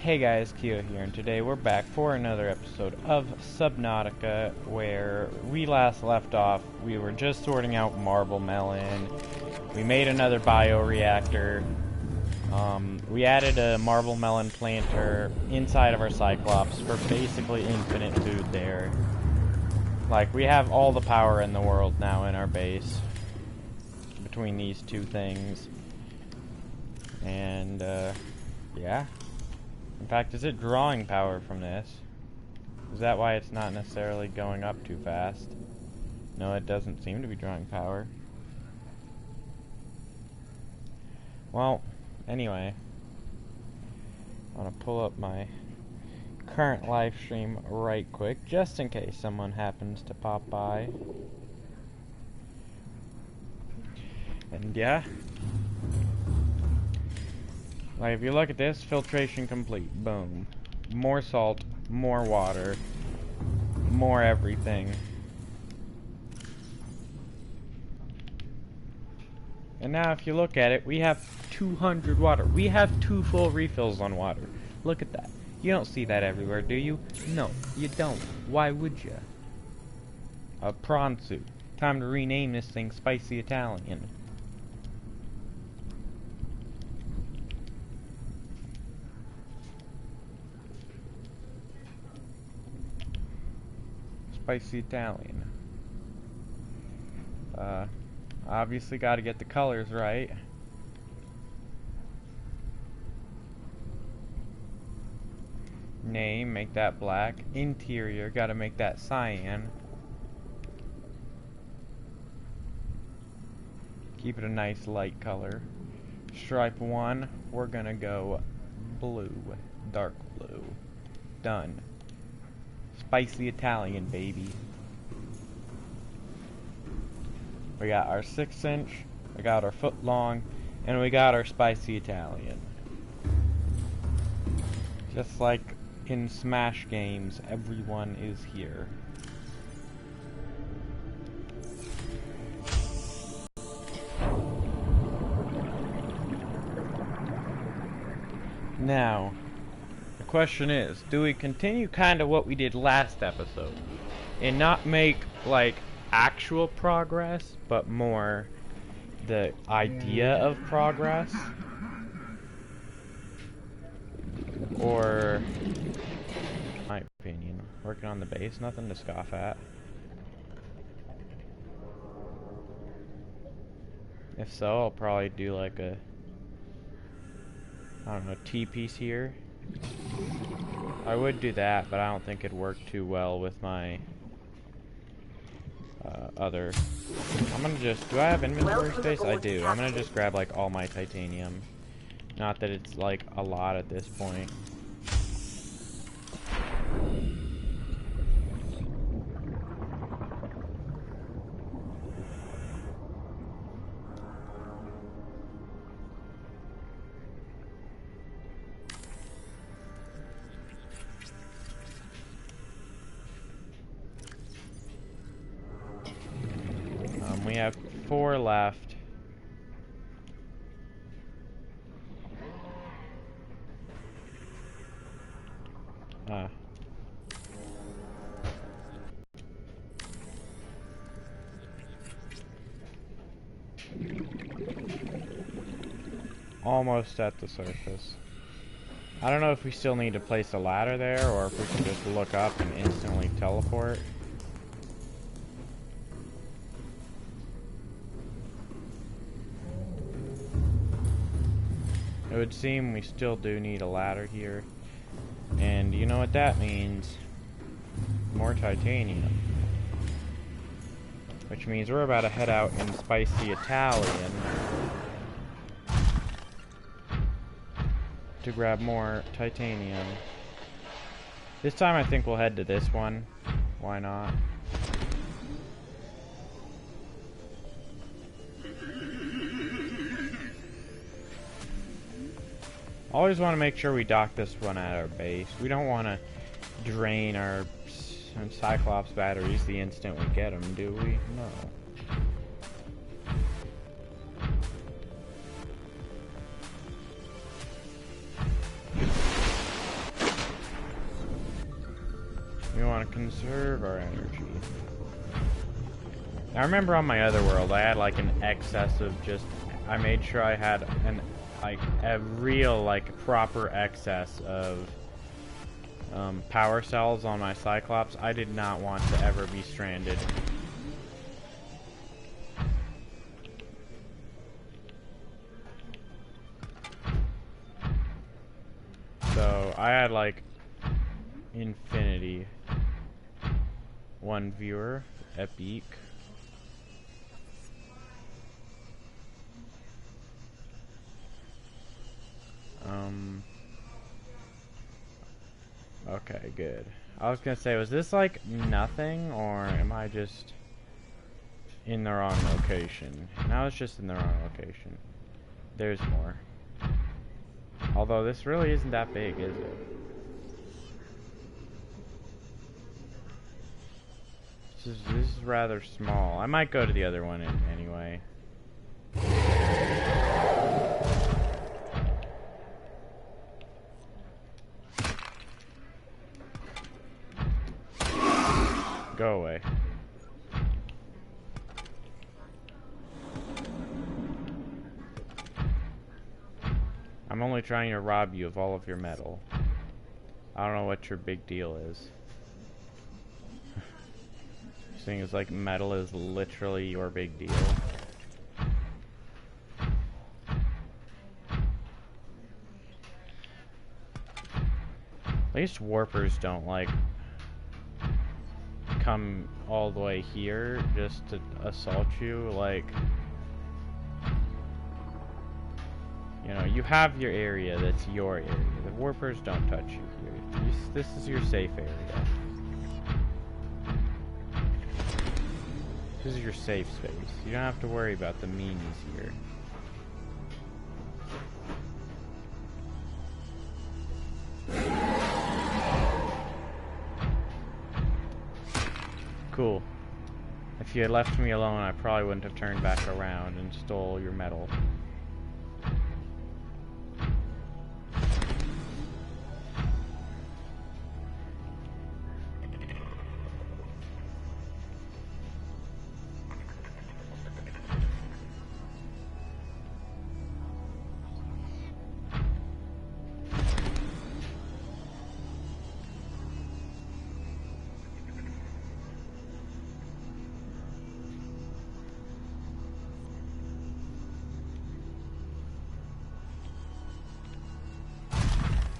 Hey guys, Kyo here, and today we're back for another episode of Subnautica, where we last left off. We were just sorting out marble melon. We made another bioreactor. We added a marble melon planter inside of our Cyclops for basically infinite food there. Like, we have all the power in the world now in our base between these two things. And, yeah. In fact, is it drawing power from this? Is that why it's not necessarily going up too fast? No, it doesn't seem to be drawing power. Well, anyway. I want to pull up my current live stream right quick, just in case someone happens to pop by. And yeah. Like, if you look at this, filtration complete. Boom. More salt, more water, more everything. And now if you look at it, we have 200 water. We have 2 full refills on water. Look at that. You don't see that everywhere, do you? No, you don't. Why would you? A prawn suit. Time to rename this thing Spicy Italian. Spicy Italian. Obviously got to get the colors right. Name, make that black. Interior, got to make that cyan. Keep it a nice light color. Stripe 1, we're gonna go blue. Dark blue. Done. Spicy Italian, baby. We got our 6-inch, we got our foot long, and we got our Spicy Italian. Just like in Smash games, everyone is here. Now, the question is, do we continue kind of what we did last episode and not make, like, actual progress, but more the idea of progress? Or, in my opinion, working on the base, nothing to scoff at. If so, I'll probably do like a, I don't know, T-piece here. I would do that, but I don't think it'd work too well with my other. I'm gonna just, do I have inventory space? I do. I'm gonna just grab like all my titanium. Not that it's like a lot at this point. We have 4 left. Almost at the surface. I don't know if we still need to place a ladder there, or if we can just look up and instantly teleport. It would seem we still do need a ladder here. And you know what that means? More titanium. Which means we're about to head out in Spicy Italian to grab more titanium. This time I think we'll head to this one. Why not? Always want to make sure we dock this one at our base. We don't want to drain our Cyclops batteries the instant we get them, do we? No. We want to conserve our energy. I remember on my other world, I had like an excess of just... I made sure I had an a real, like, proper excess of power cells on my Cyclops. I did not want to ever be stranded. So, I had, like, infinity. One viewer, epic. Okay, good. I was gonna say, was this like nothing, or am I just in the wrong location? Now it's just in the wrong location. There's more. Although this really isn't that big, is it? This is rather small. I might go to the other one anyway. Go away. I'm only trying to rob you of all of your metal. I don't know what your big deal is. Seeing as like metal is literally your big deal. At least warpers don't like come all the way here just to assault you. Like, you know, you have your area that's your area. The warpers don't touch you here. This is your safe area. This is your safe space. You don't have to worry about the meanies here. Cool. If you had left me alone, I probably wouldn't have turned back around and stole your metal.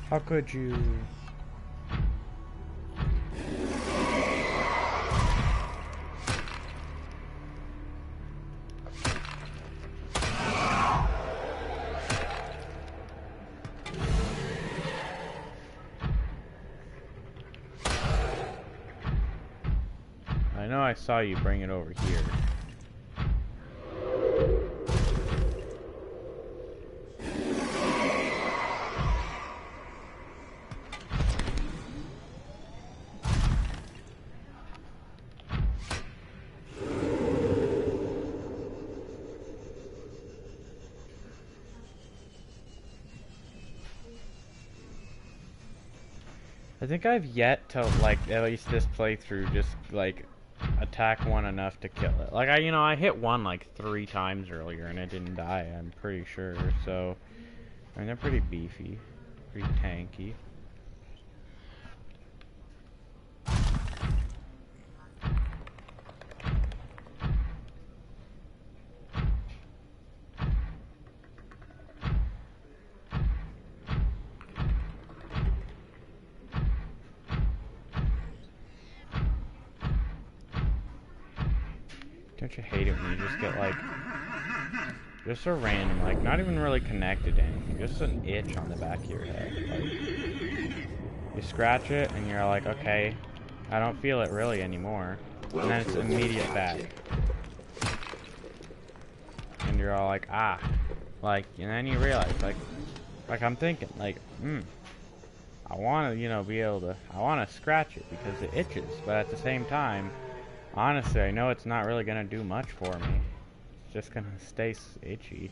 How could you? I know I saw you bring it over here. I think I've yet to, like, at least this playthrough, just, like, attack one enough to kill it. Like, I hit one, like, 3 times earlier and it didn't die, I'm pretty sure, so... I mean, they're pretty beefy. Pretty tanky. Don't you hate it when you just get, like, just a random, like, not even really connected to anything, just an itch on the back of your head. Like, you scratch it, and you're like, okay, I don't feel it really anymore. And then it's immediate back. And you're all like, ah. Like, and then you realize, like I'm thinking, like, I want to, you know, be able to, I want to scratch it because it itches, but at the same time, honestly, I know it's not really going to do much for me. It's just going to stay itchy.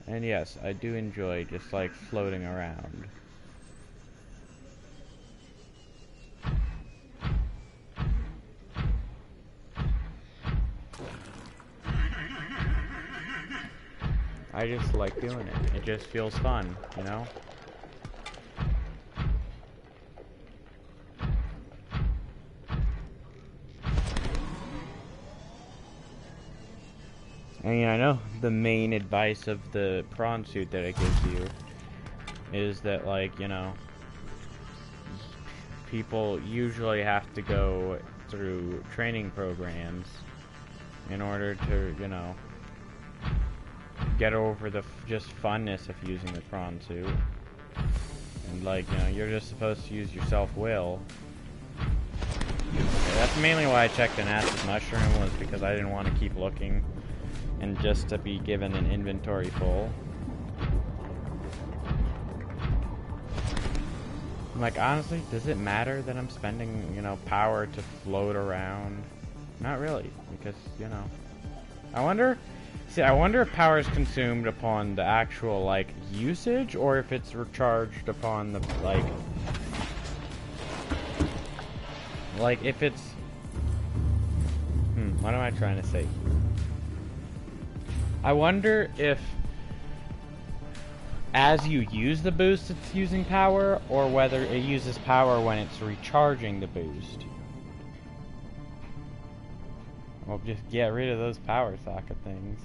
And yes, I do enjoy just like floating around. I just like doing it. It just feels fun, you know? I mean, I know the main advice of the prawn suit that it gives you is that, like, you know, people usually have to go through training programs in order to, you know, get over the just funness of using the prawn suit. And, like, you know, you're just supposed to use your self-will. That's mainly why I checked an acid mushroom, was because I didn't want to keep looking and just to be given an inventory full. I'm like, honestly, does it matter that I'm spending, you know, power to float around? Not really, because, you know, I wonder if power is consumed upon the actual, like, usage, or if it's recharged upon the, like if it's, what am I trying to say? I wonder if as you use the boost it's using power, or whether it uses power when it's recharging the boost. Well, just get rid of those power socket things.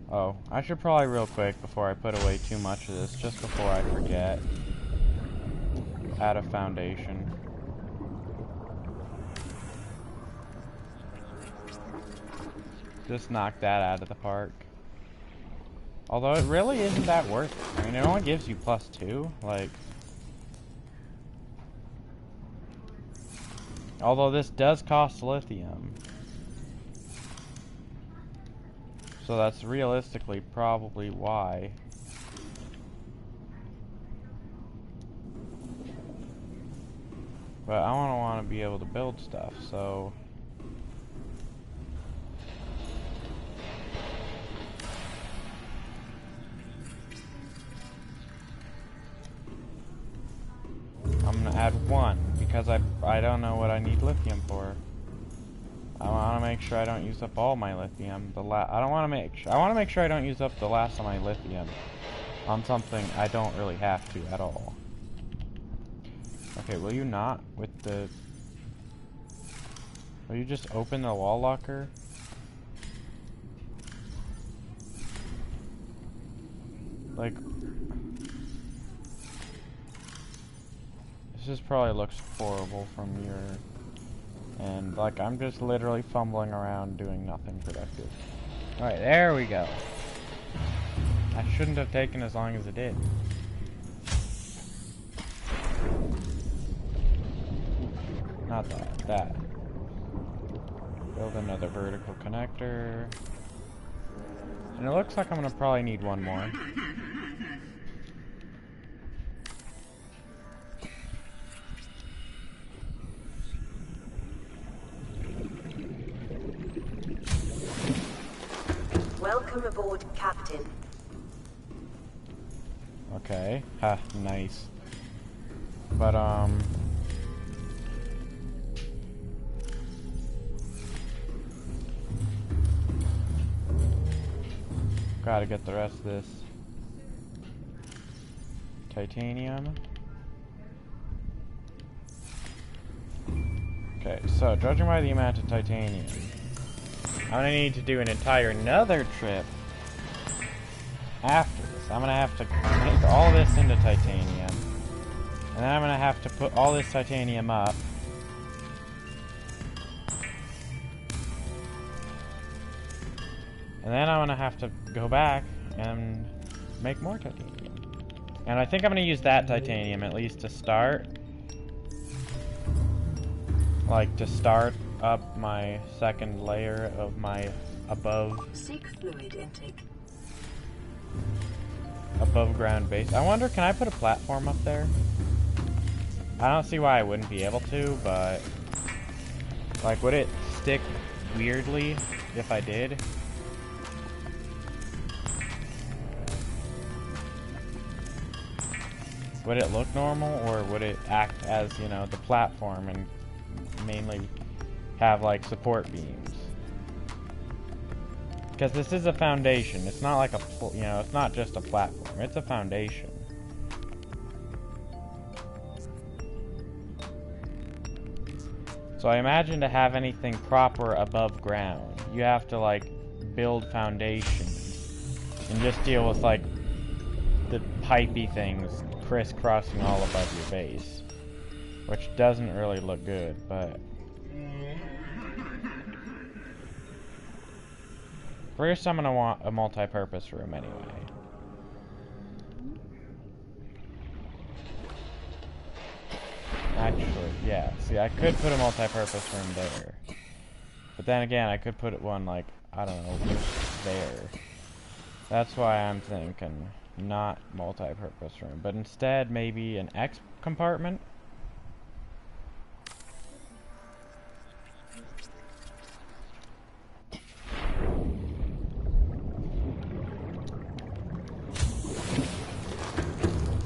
Oh, I should probably real quick before I put away too much of this, just before I forget, add a foundation. Just knock that out of the park. Although it really isn't that worth it. I mean, it only gives you +2, like... Although this does cost lithium. So that's realistically probably why. But I want to be able to build stuff, so... I'm gonna add 1, because I don't know what I need lithium for. I want to make sure I don't use up all my lithium. I want to make sure I don't use up the last of my lithium on something I don't really have to at all. Okay, will you not with the... Will you just open the wall locker? Like... This just probably looks horrible from your... And, like, I'm just literally fumbling around doing nothing productive. Alright, there we go. I shouldn't have taken as long as it did. Not that, that. Build another vertical connector. And it looks like I'm gonna probably need one more. Welcome aboard, Captain. Okay, ha, nice. But, gotta get the rest of this. Titanium. Okay, so judging by the amount of titanium, I'm gonna need to do an entire another trip after this. I'm gonna have to make all this into titanium, and then I'm gonna have to put all this titanium up. And then I'm gonna have to go back and make more titanium. And I think I'm gonna use that titanium at least to start, like to start up my second layer of my above ground base. I wonder, can I put a platform up there? I don't see why I wouldn't be able to, but like, would it stick weirdly if I did? Would it look normal, or would it act as, you know, the platform and mainly have like support beams? Because this is a foundation. It's not like a, you know, it's not just a platform. It's a foundation. So I imagine to have anything proper above ground, you have to like build foundations and just deal with like the pipey things crisscrossing all above your base, which doesn't really look good, but first I'm gonna want a multi-purpose room anyway. Actually, yeah, see, I could put a multi-purpose room there, but then again, I could put one like, I don't know, there. That's why I'm thinking not multi-purpose room, but instead maybe an X compartment.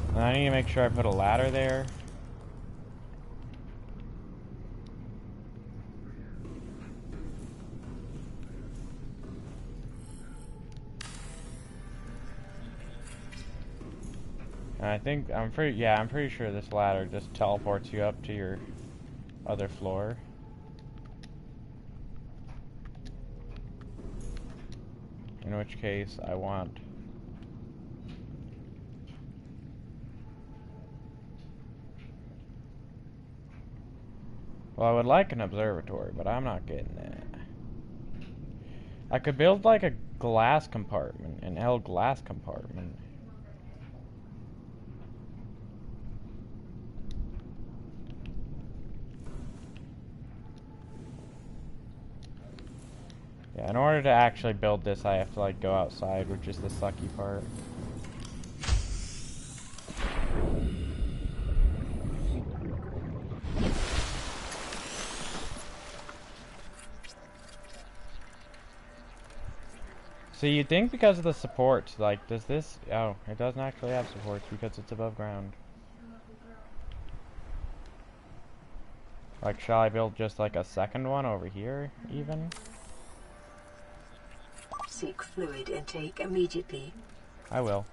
And I need to make sure I put a ladder there. And I think, I'm pretty sure this ladder just teleports you up to your other floor. In which case, I want... Well, I would like an observatory, but I'm not getting that. I could build like a glass compartment, an L glass compartment. Yeah, in order to actually build this, I have to like go outside, which is the sucky part. So you'd think because of the supports, like, does this... Oh, it doesn't actually have supports because it's above ground. Like, shall I build just like a second one over here, even? Seek fluid intake immediately. I will.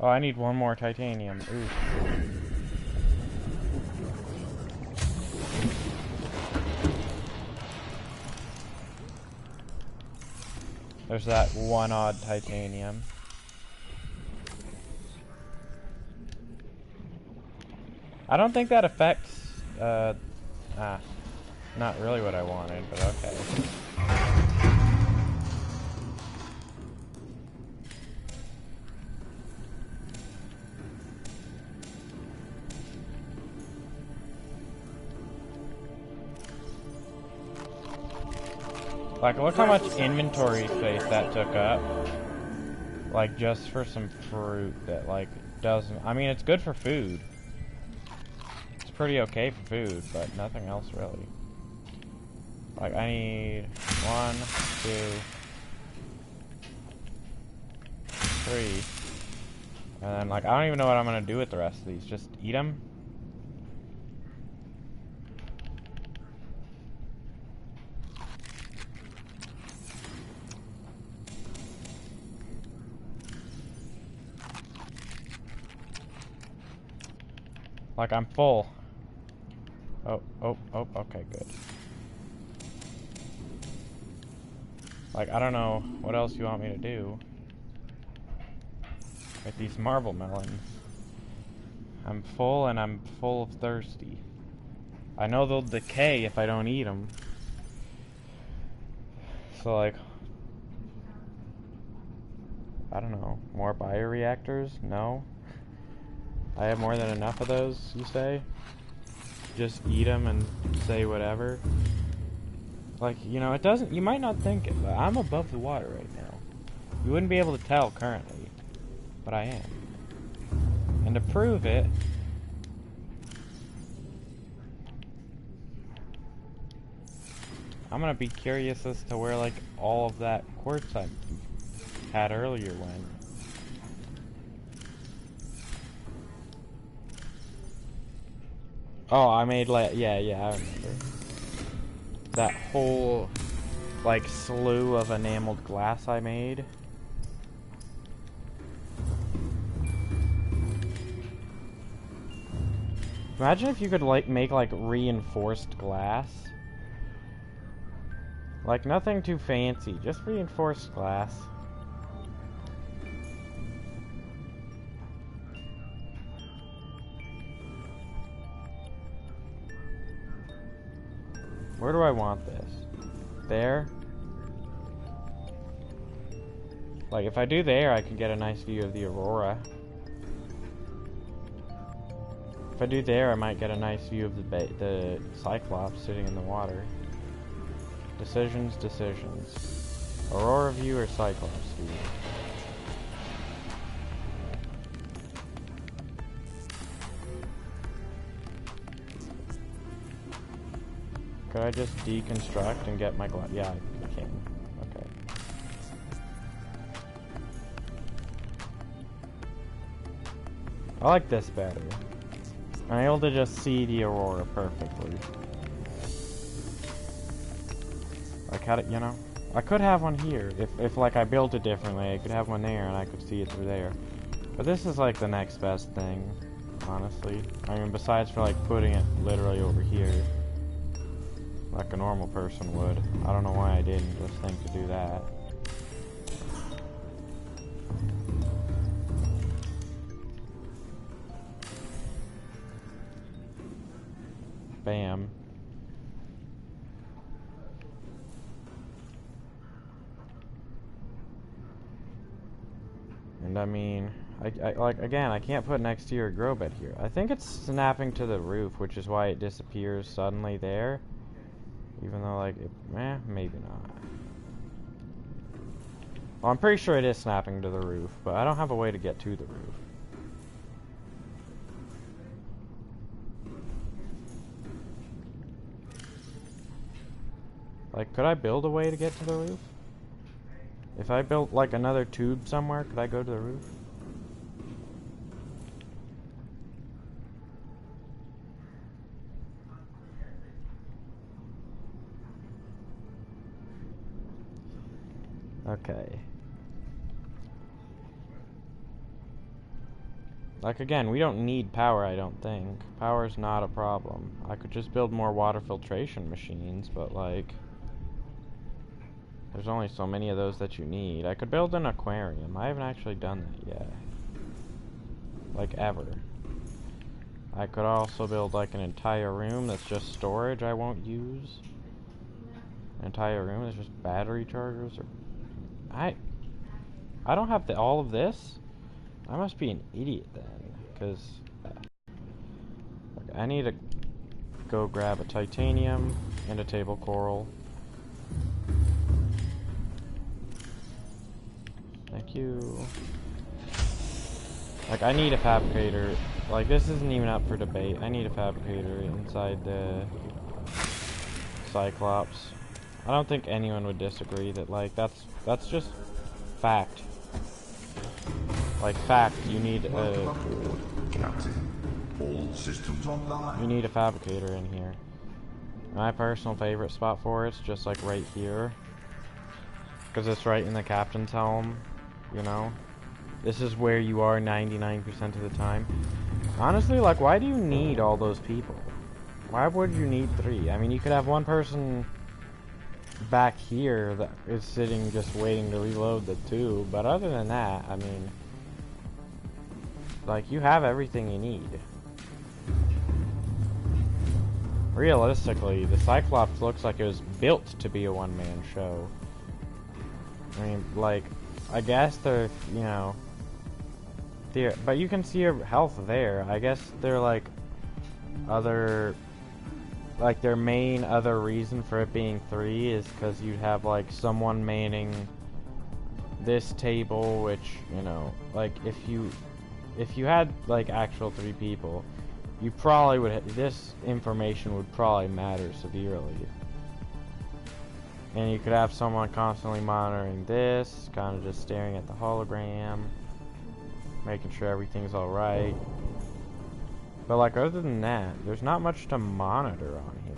Oh, I need one more titanium. Ooh. There's that one odd titanium. I don't think that affects, not really what I wanted, but okay. Like, look how much inventory space that took up. Like, just for some fruit that, like, doesn't... I mean, it's good for food. It's pretty okay for food, but nothing else really. Like, I need 1, 2, 3. And then, like, I don't even know what I'm gonna do with the rest of these. Just eat them? Like, I'm full. Oh, okay, good. Like, I don't know what else you want me to do with these marble melons. I'm full and I'm full of thirsty. I know they'll decay if I don't eat them. So, like, I don't know. More bioreactors? No? I have more than enough of those, you say? just eat them and say whatever. Like, you know, it doesn't, you might not think it, but I'm above the water right now. You wouldn't be able to tell currently, but I am. And to prove it, I'm gonna be curious as to where, like, all of that quartz I had earlier went. Oh, I made, like, yeah, I remember. That whole, like, slew of enameled glass I made. Imagine if you could, like, make, like, reinforced glass. Like, nothing too fancy, just reinforced glass. Where do I want this? There? Like, if I do there, I can get a nice view of the aurora. If I do there, I might get a nice view of the Cyclops sitting in the water. Decisions. Aurora view or Cyclops view? Could I just deconstruct and get my glass? Yeah, I can. Okay. I like this better. I'm able to just see the aurora perfectly. Like, how do, you know? I could have one here. If like I built it differently, I could have one there and I could see it through there. But this is like the next best thing, honestly. I mean, besides for like putting it literally over here. Like a normal person would. I don't know why I didn't just think to do that. Bam. And I mean, I like, again, I can't put next to your grow bed here. I think it's snapping to the roof, which is why it disappears suddenly there. Even though, like, maybe not. Well, I'm pretty sure it is snapping to the roof, but I don't have a way to get to the roof. Like, could I build a way to get to the roof? If I built, like, another tube somewhere, could I go to the roof? Okay. Like, again, we don't need power, I don't think. Power's not a problem. I could just build more water filtration machines, but, like, there's only so many of those that you need. I could build an aquarium. I haven't actually done that yet. Like, ever. I could also build, like, an entire room that's just storage I won't use. An entire room that's just battery chargers, or... I don't have all of this? I must be an idiot then, because I need to go grab a titanium and a table coral. Thank you. Like, I need a fabricator. Like, this isn't even up for debate. I need a fabricator inside the Cyclops. I don't think anyone would disagree that, like, that's just fact. Like, fact, you need a... Captain, all systems online. You need a fabricator in here. My personal favorite spot for it's just, like, right here. Because it's right in the captain's helm, you know? This is where you are 99% of the time. Honestly, like, why do you need all those people? Why would you need 3? I mean, you could have one person back here that is sitting just waiting to reload the tube, but other than that, I mean, like, you have everything you need. Realistically, the Cyclops looks like it was built to be a one-man show. I mean, like, I guess they're, you know, but you can see her health there. I guess they're, like, other like their main other reason for it being 3 is because you'd have like someone manning this table, which, you know, like if you had like actual 3 people, you probably would this information would probably matter severely. And you could have someone constantly monitoring this, kind of just staring at the hologram, making sure everything's alright. But like other than that, there's not much to monitor on here.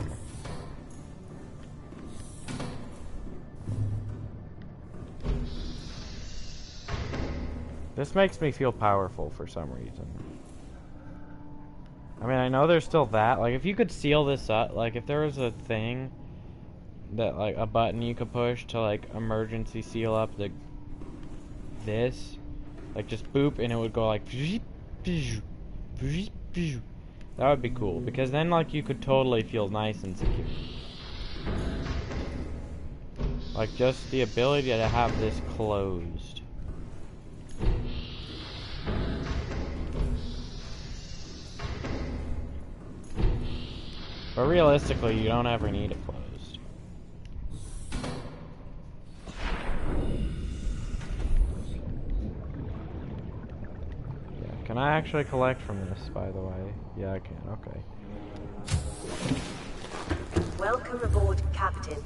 This makes me feel powerful for some reason. I mean, I know there's still that. Like, if you could seal this up, like, if there was a thing that, like, a button you could push to, like, emergency seal up this, like, just boop, and it would go, like, that would be cool, because then, like, you could totally feel nice and secure. Like, just the ability to have this closed. But realistically, you don't ever need it closed. Yeah, can I actually collect from this, by the way? Yeah, I can, okay. Welcome aboard, Captain.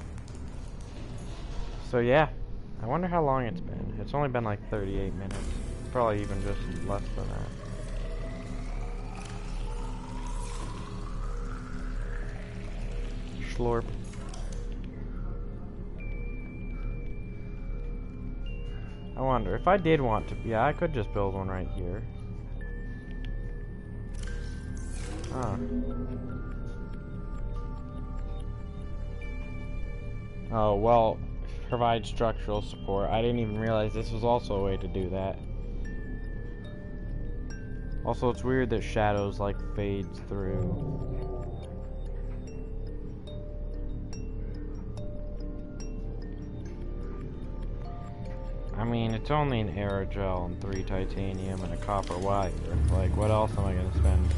So yeah, I wonder how long it's been. It's only been like 38 minutes. Probably even just less than that. Slurp. I wonder if I did want to. Yeah, I could just build one right here. Huh. Oh, well, provide structural support. I didn't even realize this was also a way to do that. Also, it's weird that shadows like fades through. I mean, it's only an aerogel and 3 titanium and a copper wire. Like, what else am I gonna spend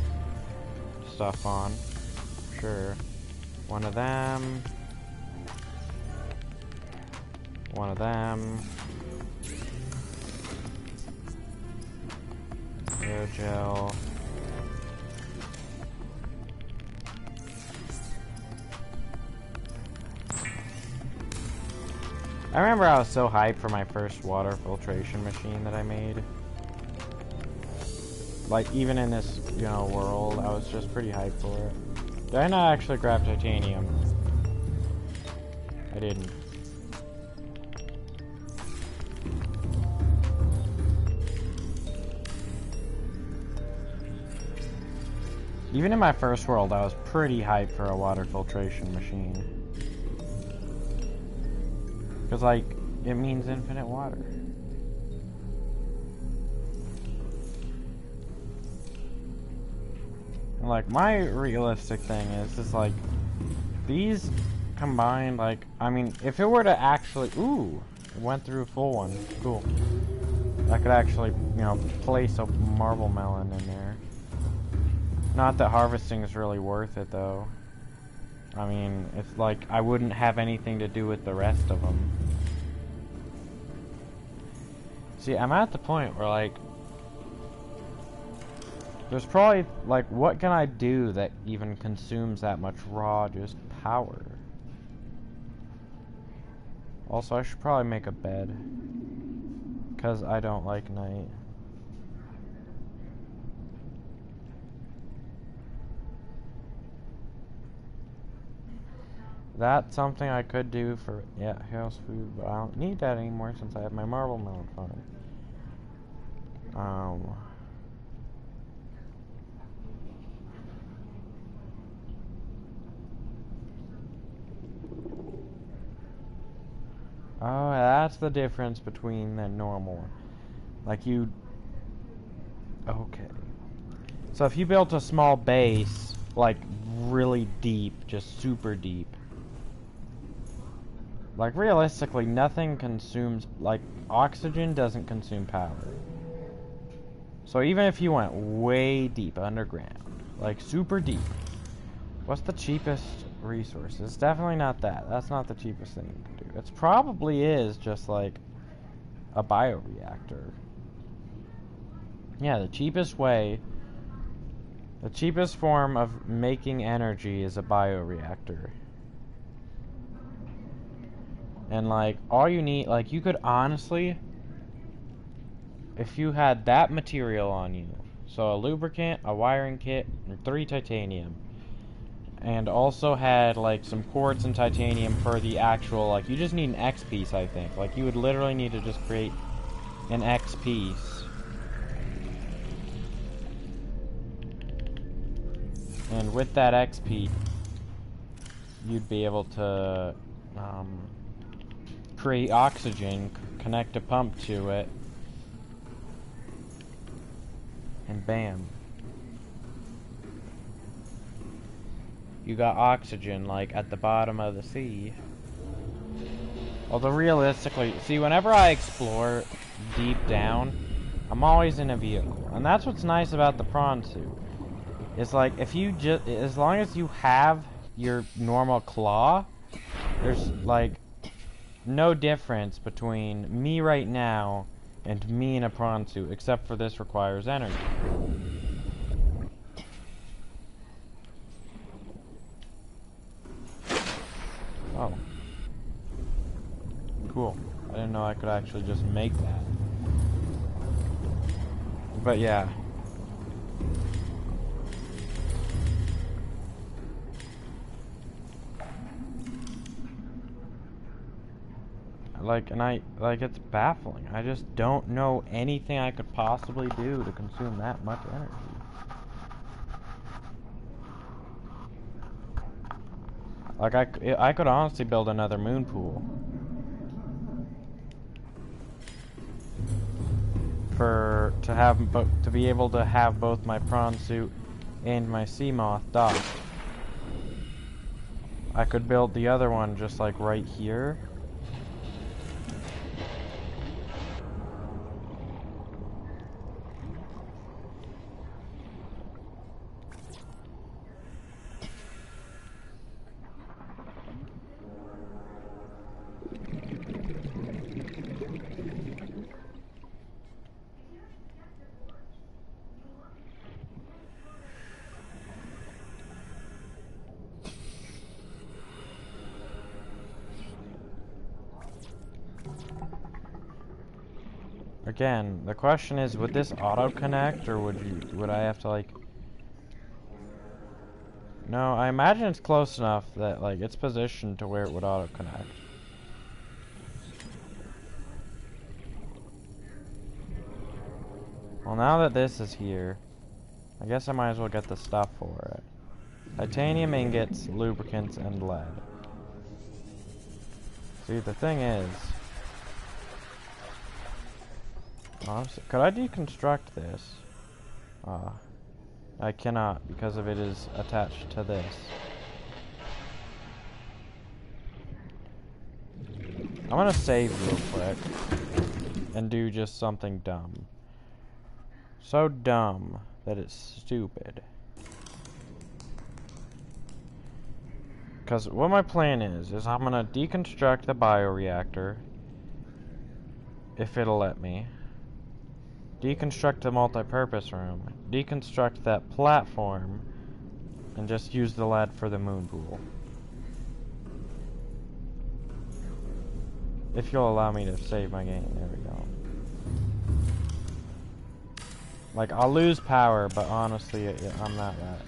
stuff on? Sure. One of them. One of them. Aerogel. I remember I was so hyped for my first water filtration machine that I made. Like, even in this, you know, world, I was just pretty hyped for it. Did I not actually grab titanium? I didn't. Even in my first world, I was pretty hyped for a water filtration machine. Because, like, it means infinite water. And, like, my realistic thing is like, these combined, like, I mean, if it were to actually, ooh, it went through a full one, cool. I could actually, you know, place a marble melon in there. Not that harvesting is really worth it, though. I mean, it's like, I wouldn't have anything to do with the rest of them. See, I'm at the point where, like, there's probably, like, what can I do that even consumes that much raw, just power? Also, I should probably make a bed. Because I don't like night. That's something I could do for, yeah, house food, but I don't need that anymore since I have my marble melon farm. Oh, that's the difference between the normal. Like, you... Okay. So if you built a small base, like, really deep, just super deep, like, realistically, nothing consumes, like, oxygen doesn't consume power. So even if you went way deep underground, like, super deep, What's the cheapest resource? It's definitely not that. That's not the cheapest thing you can do. It probably is just like a bioreactor. Yeah, the cheapest way, the cheapest form of making energy is a bioreactor. And like, all you need, like, you could honestly, if you had that material on you, so a lubricant, a wiring kit, and 3 titanium, and also had like some quartz and titanium for the actual, like, you just need an X piece, I think. Like, you would literally need to just create an X piece. And with that X piece, you'd be able to create oxygen, connect a pump to it, and bam. You got oxygen, like, at the bottom of the sea. Although, realistically, see, whenever I explore deep down, I'm always in a vehicle. And that's what's nice about the prawn suit. It's like, if you just, as long as you have your normal claw, there's, like, no difference between me right now and me in a prawn suit, except for this requires energy. Oh. Cool. I didn't know I could actually just make that. But yeah. Like, it's baffling. I just don't know anything I could possibly do to consume that much energy. Like, I could honestly build another moon pool. To be able to have both my prawn suit and my sea moth docked. I could build the other one just like right here. Again, the question is, would this auto-connect, or would I have to, like... No, I imagine it's close enough that, like, it's positioned to where it would auto-connect. Well, now that this is here, I guess I might as well get the stuff for it. Titanium ingots, lubricants, and lead. See, the thing is... Honestly, could I deconstruct this? I cannot, because of it is attached to this. I'm gonna save real quick and do just something dumb. So dumb that it's stupid. Because what my plan is I'm gonna deconstruct the bioreactor, if it'll let me. Deconstruct the multi-purpose room, deconstruct that platform, and just use the lead for the moon pool. If you'll allow me to save my game, there we go. Like, I'll lose power, but honestly, I'm not that.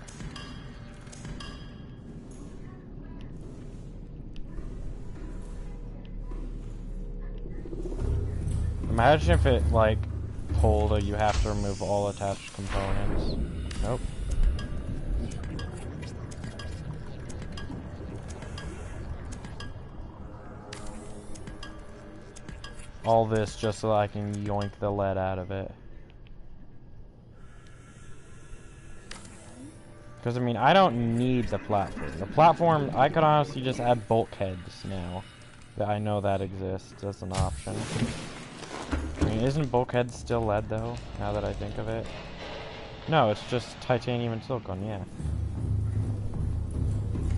Imagine if it, like, pulled, you have to remove all attached components. Nope. All this just so I can yoink the lead out of it. Because, I mean, I don't need the platform. The platform, I could honestly just add bulkheads now. I know that exists as an option. I mean, isn't bulkhead still lead, though, now that I think of it? No, it's just titanium and silicon, yeah.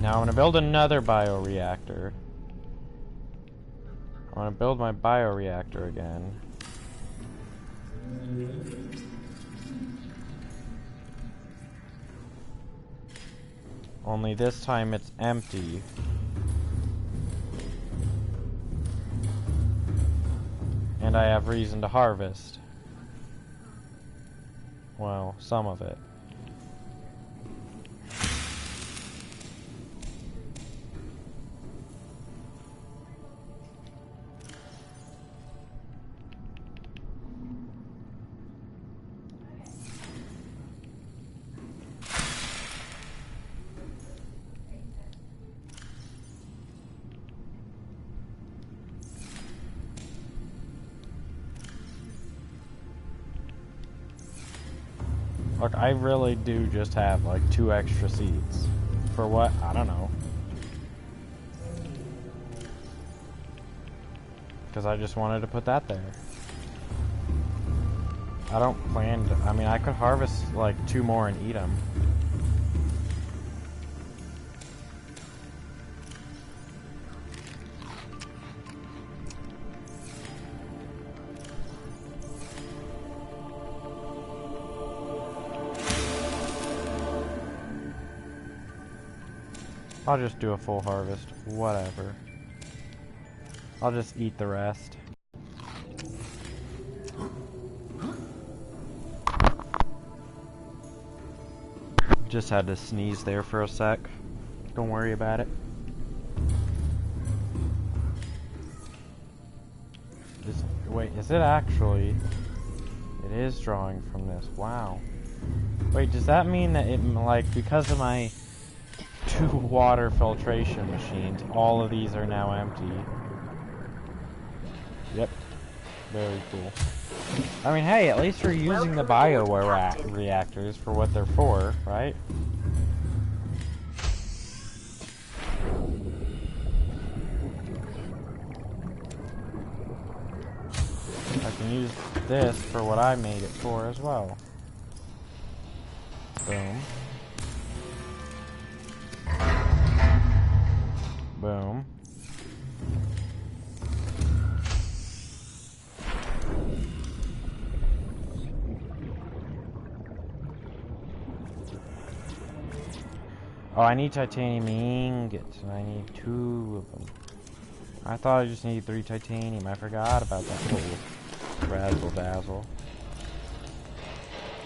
Now I'm gonna build another bioreactor. I want to build my bioreactor again. Only this time it's empty. And I have reason to harvest. Well, some of it. Look, I really do just have like 2 extra seeds. For what? I don't know. Because I just wanted to put that there. I don't plan to, I mean, I could harvest like 2 more and eat them. I'll just do a full harvest. Whatever. I'll just eat the rest. Just had to sneeze there for a sec. Don't worry about it. Wait, is it actually? It is drawing from this. Wow. Wait, does that mean that it, like, because of my 2 water filtration machines, all of these are now empty? Yep. Very cool. I mean, hey, at least we're using the bioreactors for what they're for, right? I can use this for what I made it for as well. Boom. Boom. Oh, I need titanium ingots, and I need 2 of them. I thought I just needed 3 titanium. I forgot about that little razzle dazzle.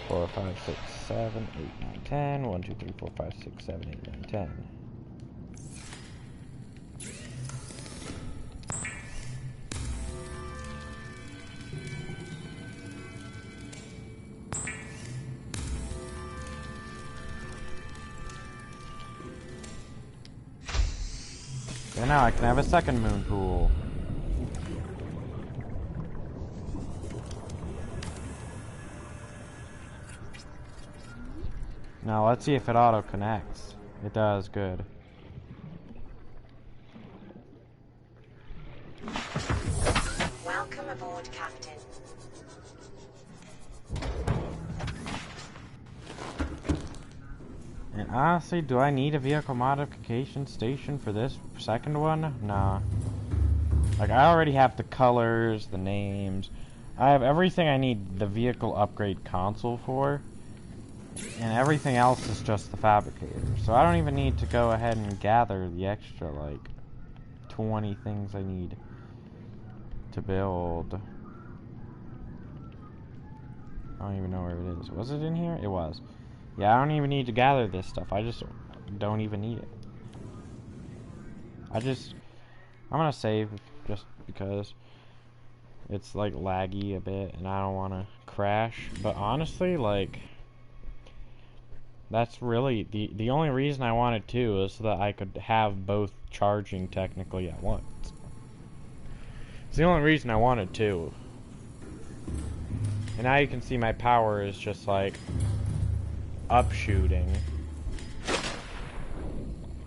4, 5, 6, 7, 8, 9, 10. 1, 2, 3, 4, 5, 6, 7, 8, 9, 10. And now I can have a second moon pool. Now let's see if it auto connects. It does, good. Welcome aboard, Captain. And honestly, do I need a vehicle modification station for this second one? Nah. Like, I already have the colors, the names. I have everything I need the vehicle upgrade console for. And everything else is just the fabricator. So I don't even need to go ahead and gather the extra, like, 20 things I need to build. I don't even know where it is. Was it in here? It was. Yeah, I don't even need to gather this stuff. I just don't even need it. I'm gonna save just because it's like laggy a bit and I don't want to crash. But honestly, like, that's really the only reason I wanted to is so that I could have both charging technically at once. It's the only reason I wanted to. And now you can see my power is just like upshooting.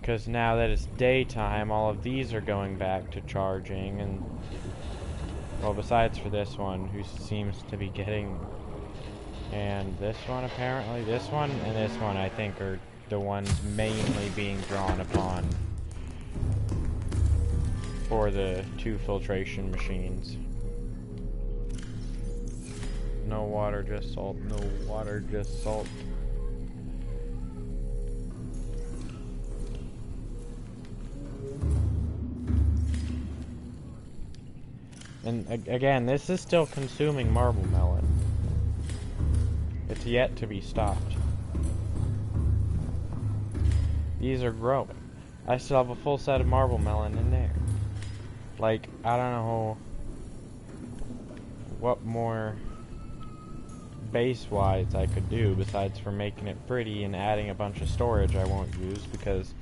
Because now that it's daytime, all of these are going back to charging, and well, besides for this one, who seems to be getting, and this one apparently, this one and this one I think are the ones mainly being drawn upon for the 2 filtration machines. No water, just salt. No water, just salt. And again, this is still consuming marble melon. It's yet to be stopped. These are growing. I still have a full set of marble melon in there. Like, I don't know what more base-wise I could do besides for making it pretty and adding a bunch of storage I won't use because,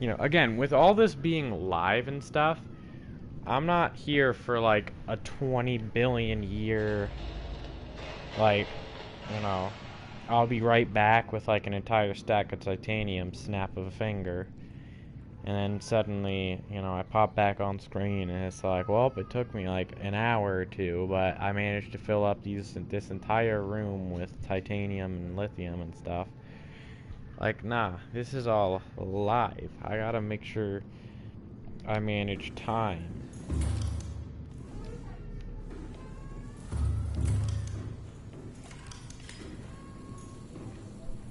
you know, again, with all this being live and stuff, I'm not here for like a 20 billion year, like, you know, I'll be right back with like an entire stack of titanium, snap of a finger. And then suddenly, you know, I pop back on screen and it's like, well, it took me like an hour or two, but I managed to fill up this entire room with titanium and lithium and stuff. Like, nah, this is all live. I gotta make sure I manage time.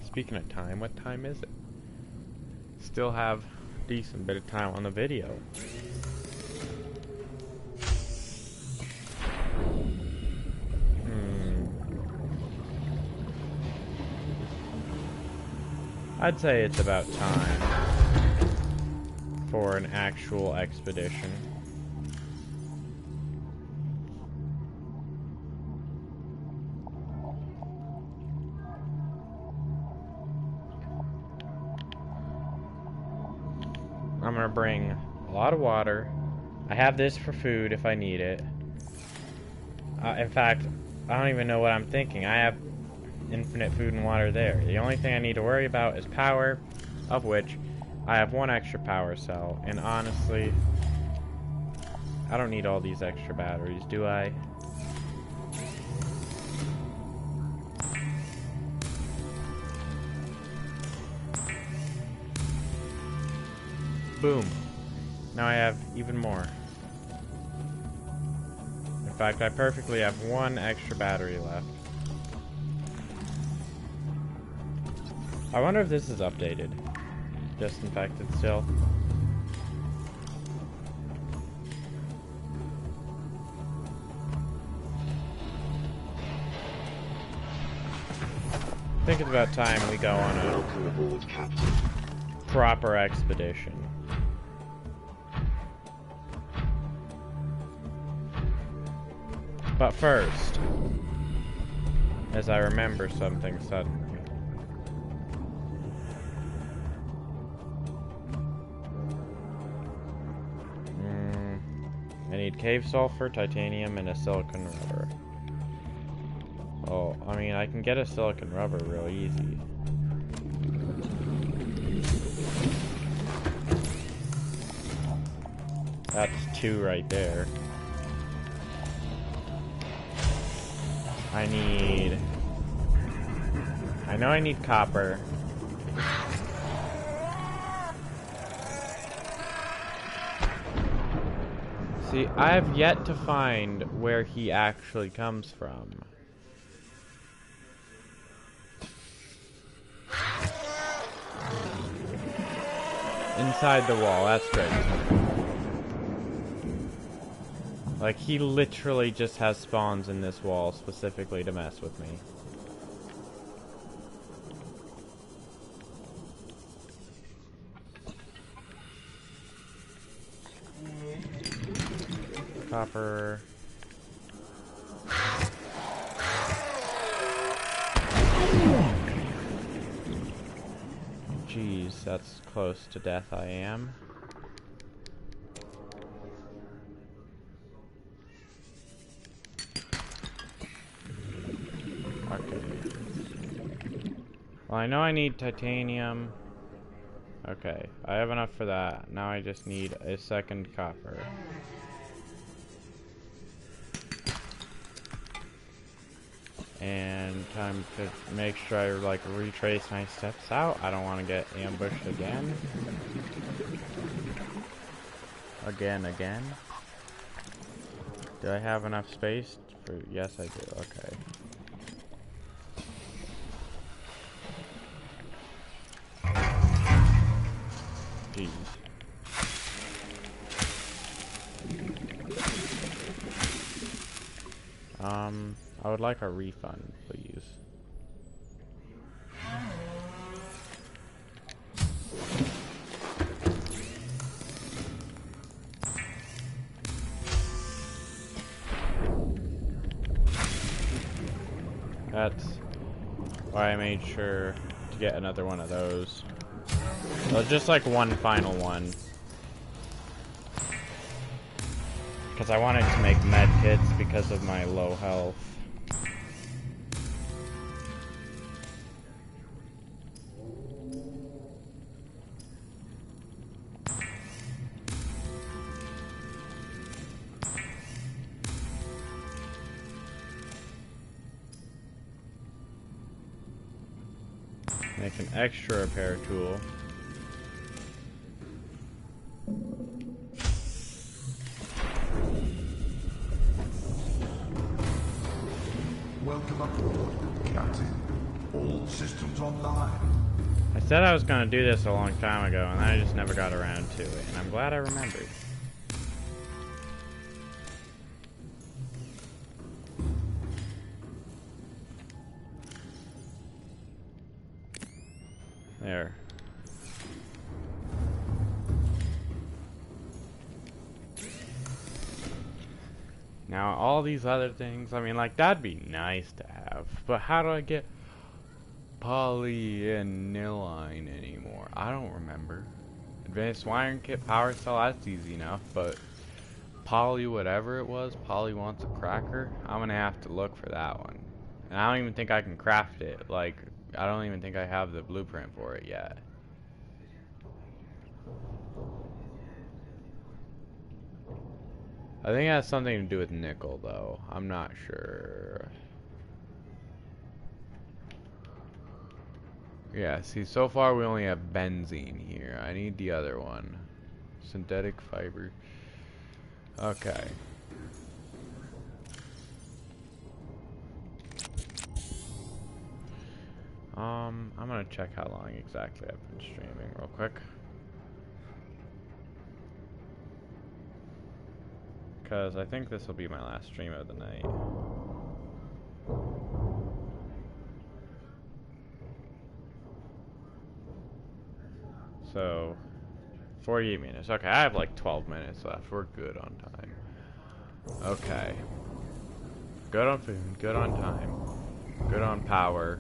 Speaking of time, what time is it? Still have a decent bit of time on the video. I'd say it's about time for an actual expedition. I'm gonna bring a lot of water. I have this for food if I need it. In fact, I don't even know what I'm thinking. I have infinite food and water there. The only thing I need to worry about is power, of which I have 1 extra power cell. And honestly, I don't need all these extra batteries, do I? Boom. Now I have even more. In fact, I perfectly have 1 extra battery left. I wonder if this is updated. Just infected still. I think it's about time we go on a proper expedition. But first, as I remember something suddenly. I need cave sulfur, titanium, and a silicon rubber. Oh, I mean, I can get a silicon rubber real easy. That's 2 right there. I know I need copper. See, I have yet to find where he actually comes from. Inside the wall, that's great. Like, he literally just has spawns in this wall specifically to mess with me. Copper. Jeez, that's close to death I am. Okay. Well, I know I need titanium. Okay, I have enough for that. Now I just need a second copper. And time to make sure I like retrace my steps out. I don't want to get ambushed again. Again. Do I have enough space for? Yes, I do. Okay. Jeez. I would like a refund, please. That's why I made sure to get another one of those. So just like one final one. Because I wanted to make med kits because of my low health. Make an extra repair tool. Welcome aboard, Captain. All systems online. I said I was going to do this a long time ago, and I just never got around to it, and I'm glad I remembered. There. Now, all these other things, I mean, like, that'd be nice to have, but how do I get polyaniline anymore? I don't remember. Advanced wiring kit, power cell, that's easy enough, but poly whatever it was, poly wants a cracker, I'm gonna have to look for that one. And I don't even think I can craft it, like, I don't even think I have the blueprint for it yet. I think it has something to do with nickel, though. I'm not sure. Yeah, see, so far we only have benzene here. I need the other one. Synthetic fiber. Okay. I'm gonna check how long exactly I've been streaming real quick. Because I think this will be my last stream of the night. So, 48 minutes. Okay, I have like 12 minutes left. We're good on time. Okay. Good on food, good on time, good on power.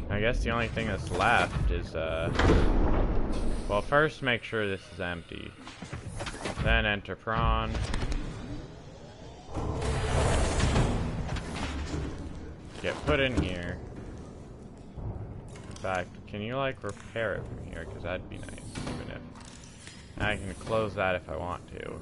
I guess the only thing that's left is, well, first make sure this is empty. Then enter prawn. Get put in here. In fact, can you, like, repair it from here? Because that'd be nice, even if... I can close that if I want to.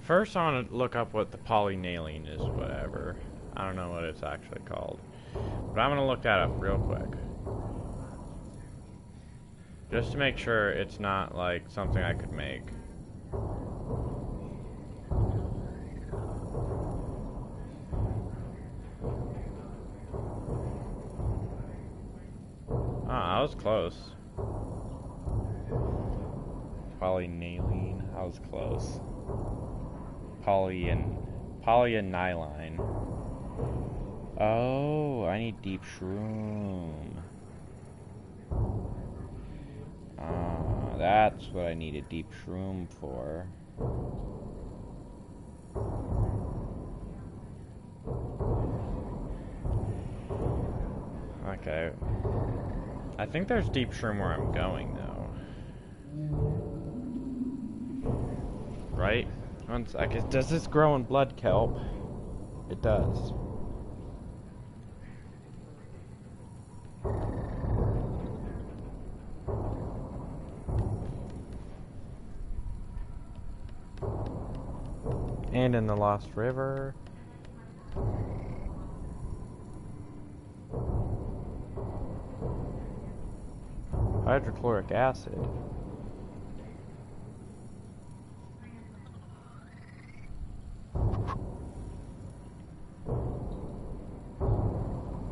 First, I want to look up what the polyaniline is, whatever. I don't know what it's actually called. But I'm going to look that up real quick. Just to make sure it's not, like, something I could make. Oh, I was close. Polyaniline, I was close. Polyaniline. Oh, I need deep shroom. That's what I needed deep shroom for. Okay. I think there's deep shroom where I'm going, though. Right? One second. Does this grow in blood kelp? It does. And in the Lost River. Hydrochloric acid.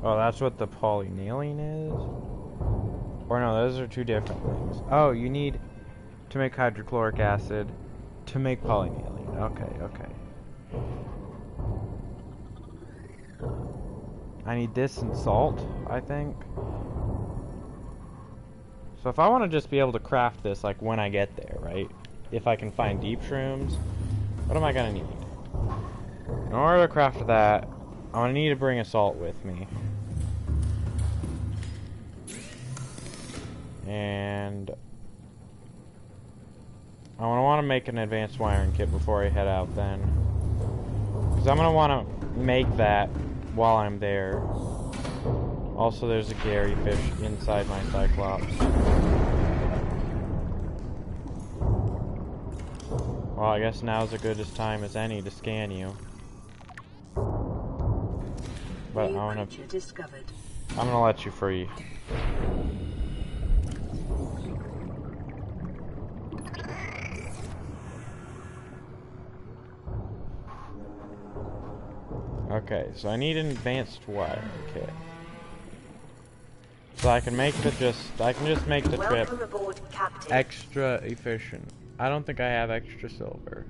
Oh, that's what the polynylene is? Or no, those are two different things. Oh, you need to make hydrochloric acid to make polynylene. Okay, okay. I need this and salt, I think. So if I want to just be able to craft this like when I get there, right? If I can find deep shrooms, what am I gonna need? In order to craft that, I'm gonna need to bring a salt with me. And I'm gonna want to make an advanced wiring kit before I head out then. Because I'm gonna want to make that while I'm there. Also, there's a Gary fish inside my Cyclops. Well, I guess now's as good a time as any to scan you. But I'm gonna let you free. Okay, so I need an advanced wiring kit. So I can make I can just make the trip aboard, extra efficient. I don't think I have extra silver.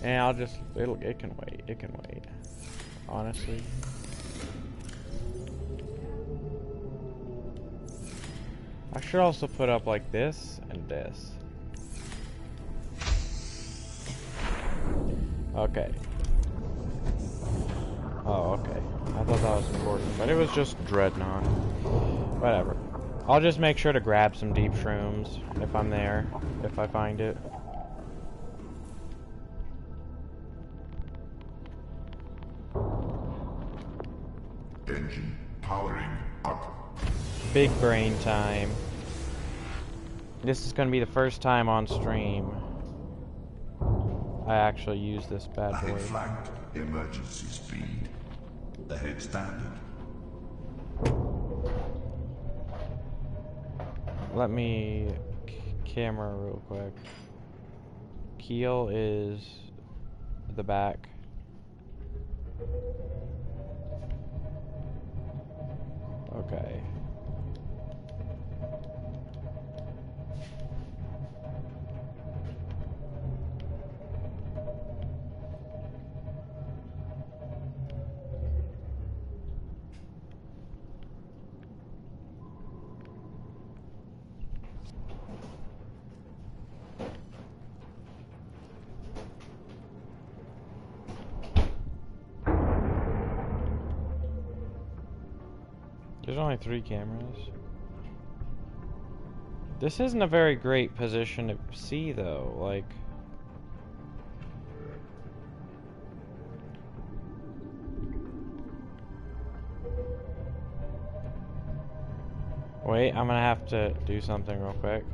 And I'll just, it can wait, honestly. I should also put up like this and this. Okay. Oh, okay. I thought that was important, but it was just Dreadnought. Whatever. I'll just make sure to grab some deep shrooms if I'm there, if I find it. Engine powering up. Big brain time. This is going to be the first time on stream I actually use this bad boy. Ahead flanked, emergency speed. Ahead standard. Let me camera real quick. Keel is the back. Okay. There's only 3 cameras. This isn't a very great position to see, though. Like, wait, I'm gonna have to do something real quick.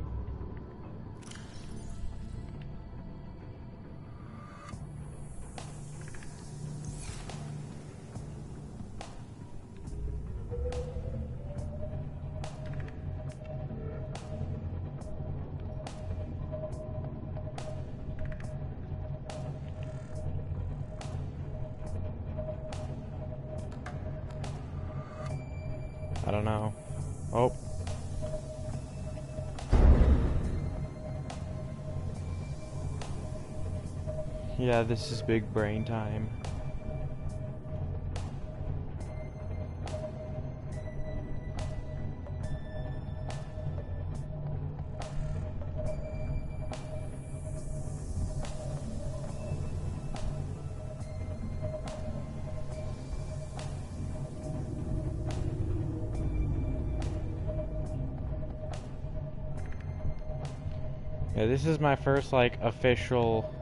I don't know. Oh. Yeah, this is big brain time. Yeah, this is my first, like, official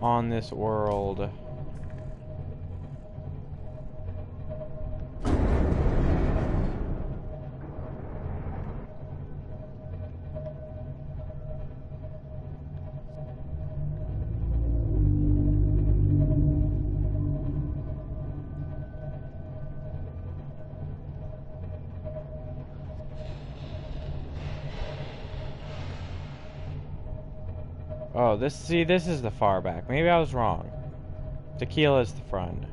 on this world. Oh, this is the far back. Maybe I was wrong. Tequila's the front.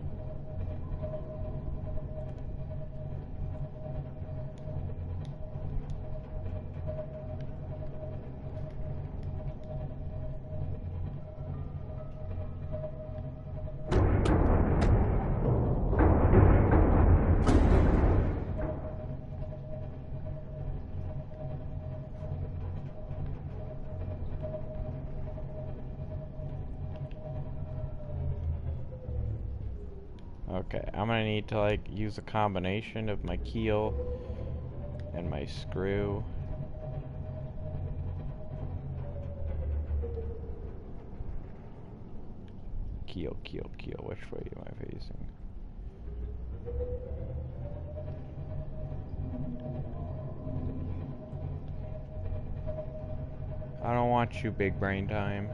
Okay, I'm gonna need to like use a combination of my keel and my screw. Keel, which way am I facing? I don't want you, big brain time.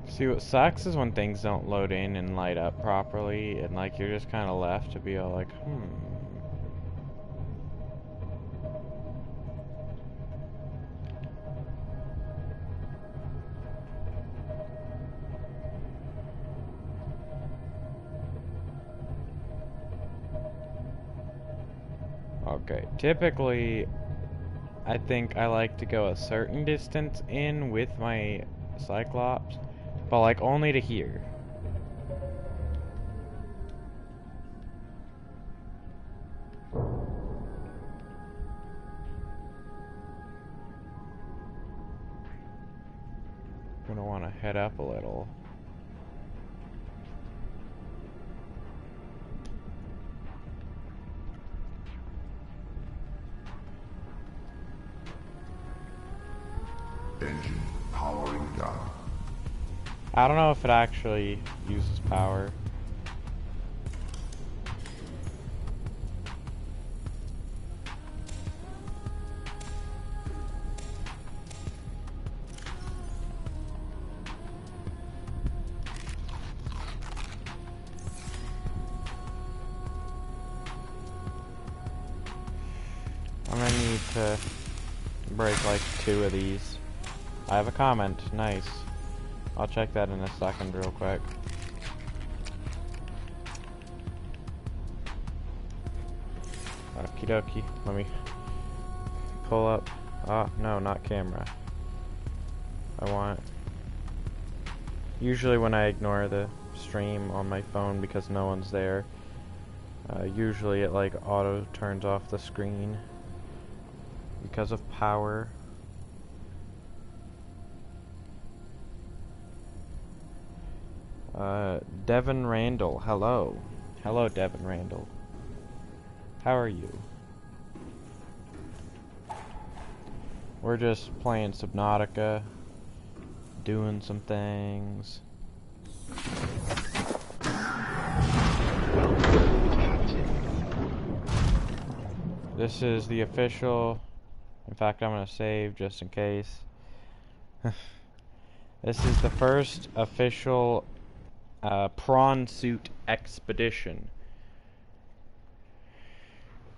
See, what sucks is when things don't load in and light up properly, and like you're just kind of left to be all like, Okay, typically, I think I like to go a certain distance in with my Cyclops, but like only to here. Gonna want to head up a little. Engine powering down. I don't know if it actually uses power. I'm gonna need to break like 2 of these. I have a comment. Nice. I'll check that in a second real quick. Okie dokie. Let me pull up. Oh, no, not camera. I want... Usually when I ignore the stream on my phone because no one's there, usually it like auto turns off the screen because of power. Devin Randall, hello. Hello, Devin Randall. How are you? We're just playing Subnautica, doing some things. This is the official... In fact, I'm gonna save just in case. This is the first official prawn suit expedition.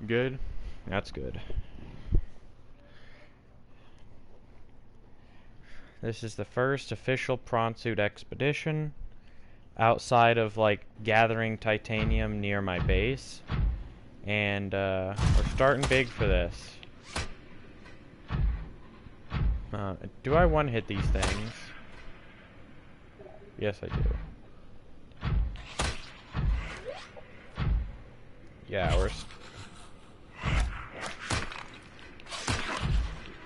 Good? That's good. This is the first official prawn suit expedition outside of like gathering titanium near my base. And we're starting big for this. Do I one-hit these things? Yes, I do. Yeah, we're...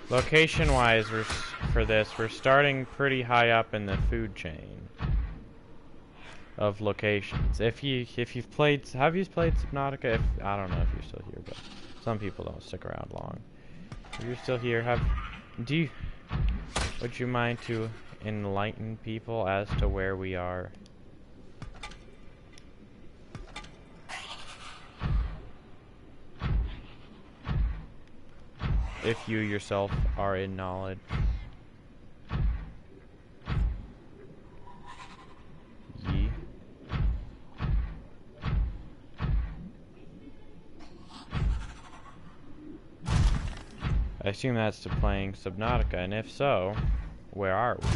Location-wise, for this, we're starting pretty high up in the food chain of locations. If you've played... Have you played Subnautica? I don't know if you're still here, but some people don't stick around long. You're still here. Would you mind to enlighten people as to where we are? If you yourself are in knowledge. Ye. I assume that's to playing Subnautica, and if so, where are we?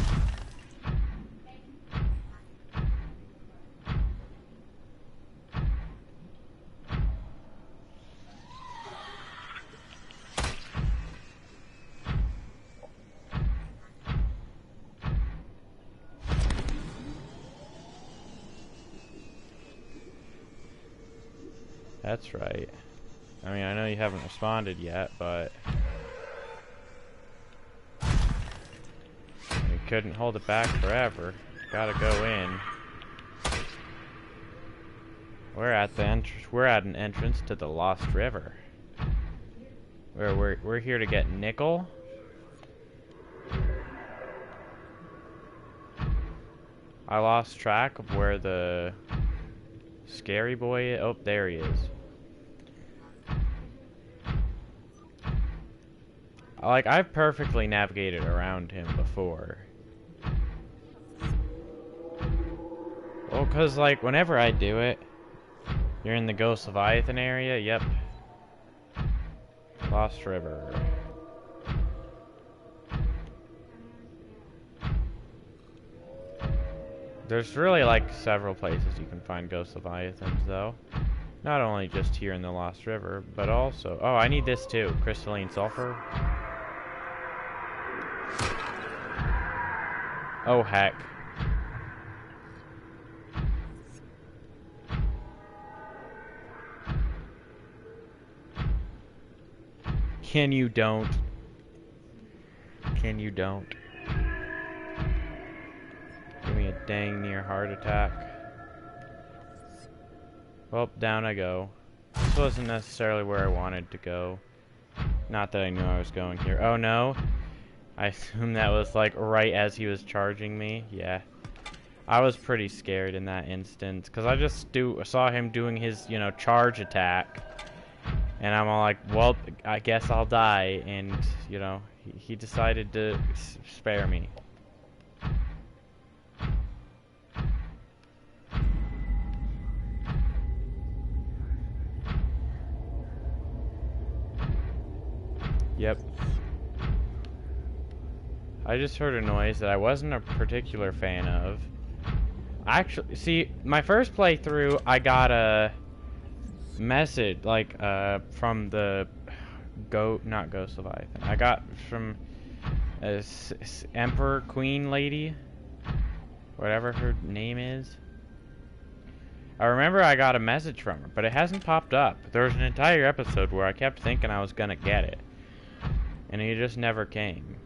That's right. I mean, I know you haven't responded yet, but you couldn't hold it back forever. Gotta go in. We're at an entrance to the Lost River. We're here to get nickel. I lost track of where the scary boy is. Oh, there he is. Like, I've perfectly navigated around him before. Well, cause like whenever I do it, you're in the Ghost Leviathan area. Yep. Lost River. There's really like several places you can find Ghost Leviathans though. Not only just here in the Lost River, but also... Oh, I need this too. Crystalline sulfur. Oh, heck. Can you don't? Can you don't? Give me a dang near heart attack. Well, down I go. This wasn't necessarily where I wanted to go. Not that I knew I was going here. Oh no. I assume that was like right as he was charging me. Yeah. I was pretty scared in that instance because I just saw him doing his, you know, charge attack. And I'm all like, well, I guess I'll die. And, you know, he decided to spare me. Yep. I just heard a noise that I wasn't a particular fan of. Actually, see, my first playthrough, I got a message, like, from the not Ghost Leviathan. I got from Emperor Queen Lady, whatever her name is. I remember I got a message from her, but it hasn't popped up. There was an entire episode where I kept thinking I was gonna get it, and it just never came.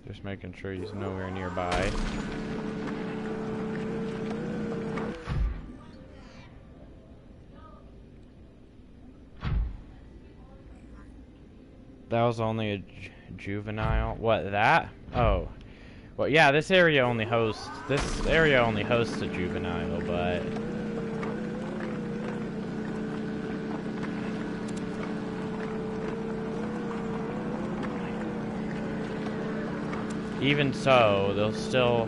Just making sure he's nowhere nearby. That was only a juvenile. What, that? Oh. Well, yeah, this area only hosts a juvenile, but even so, they'll still...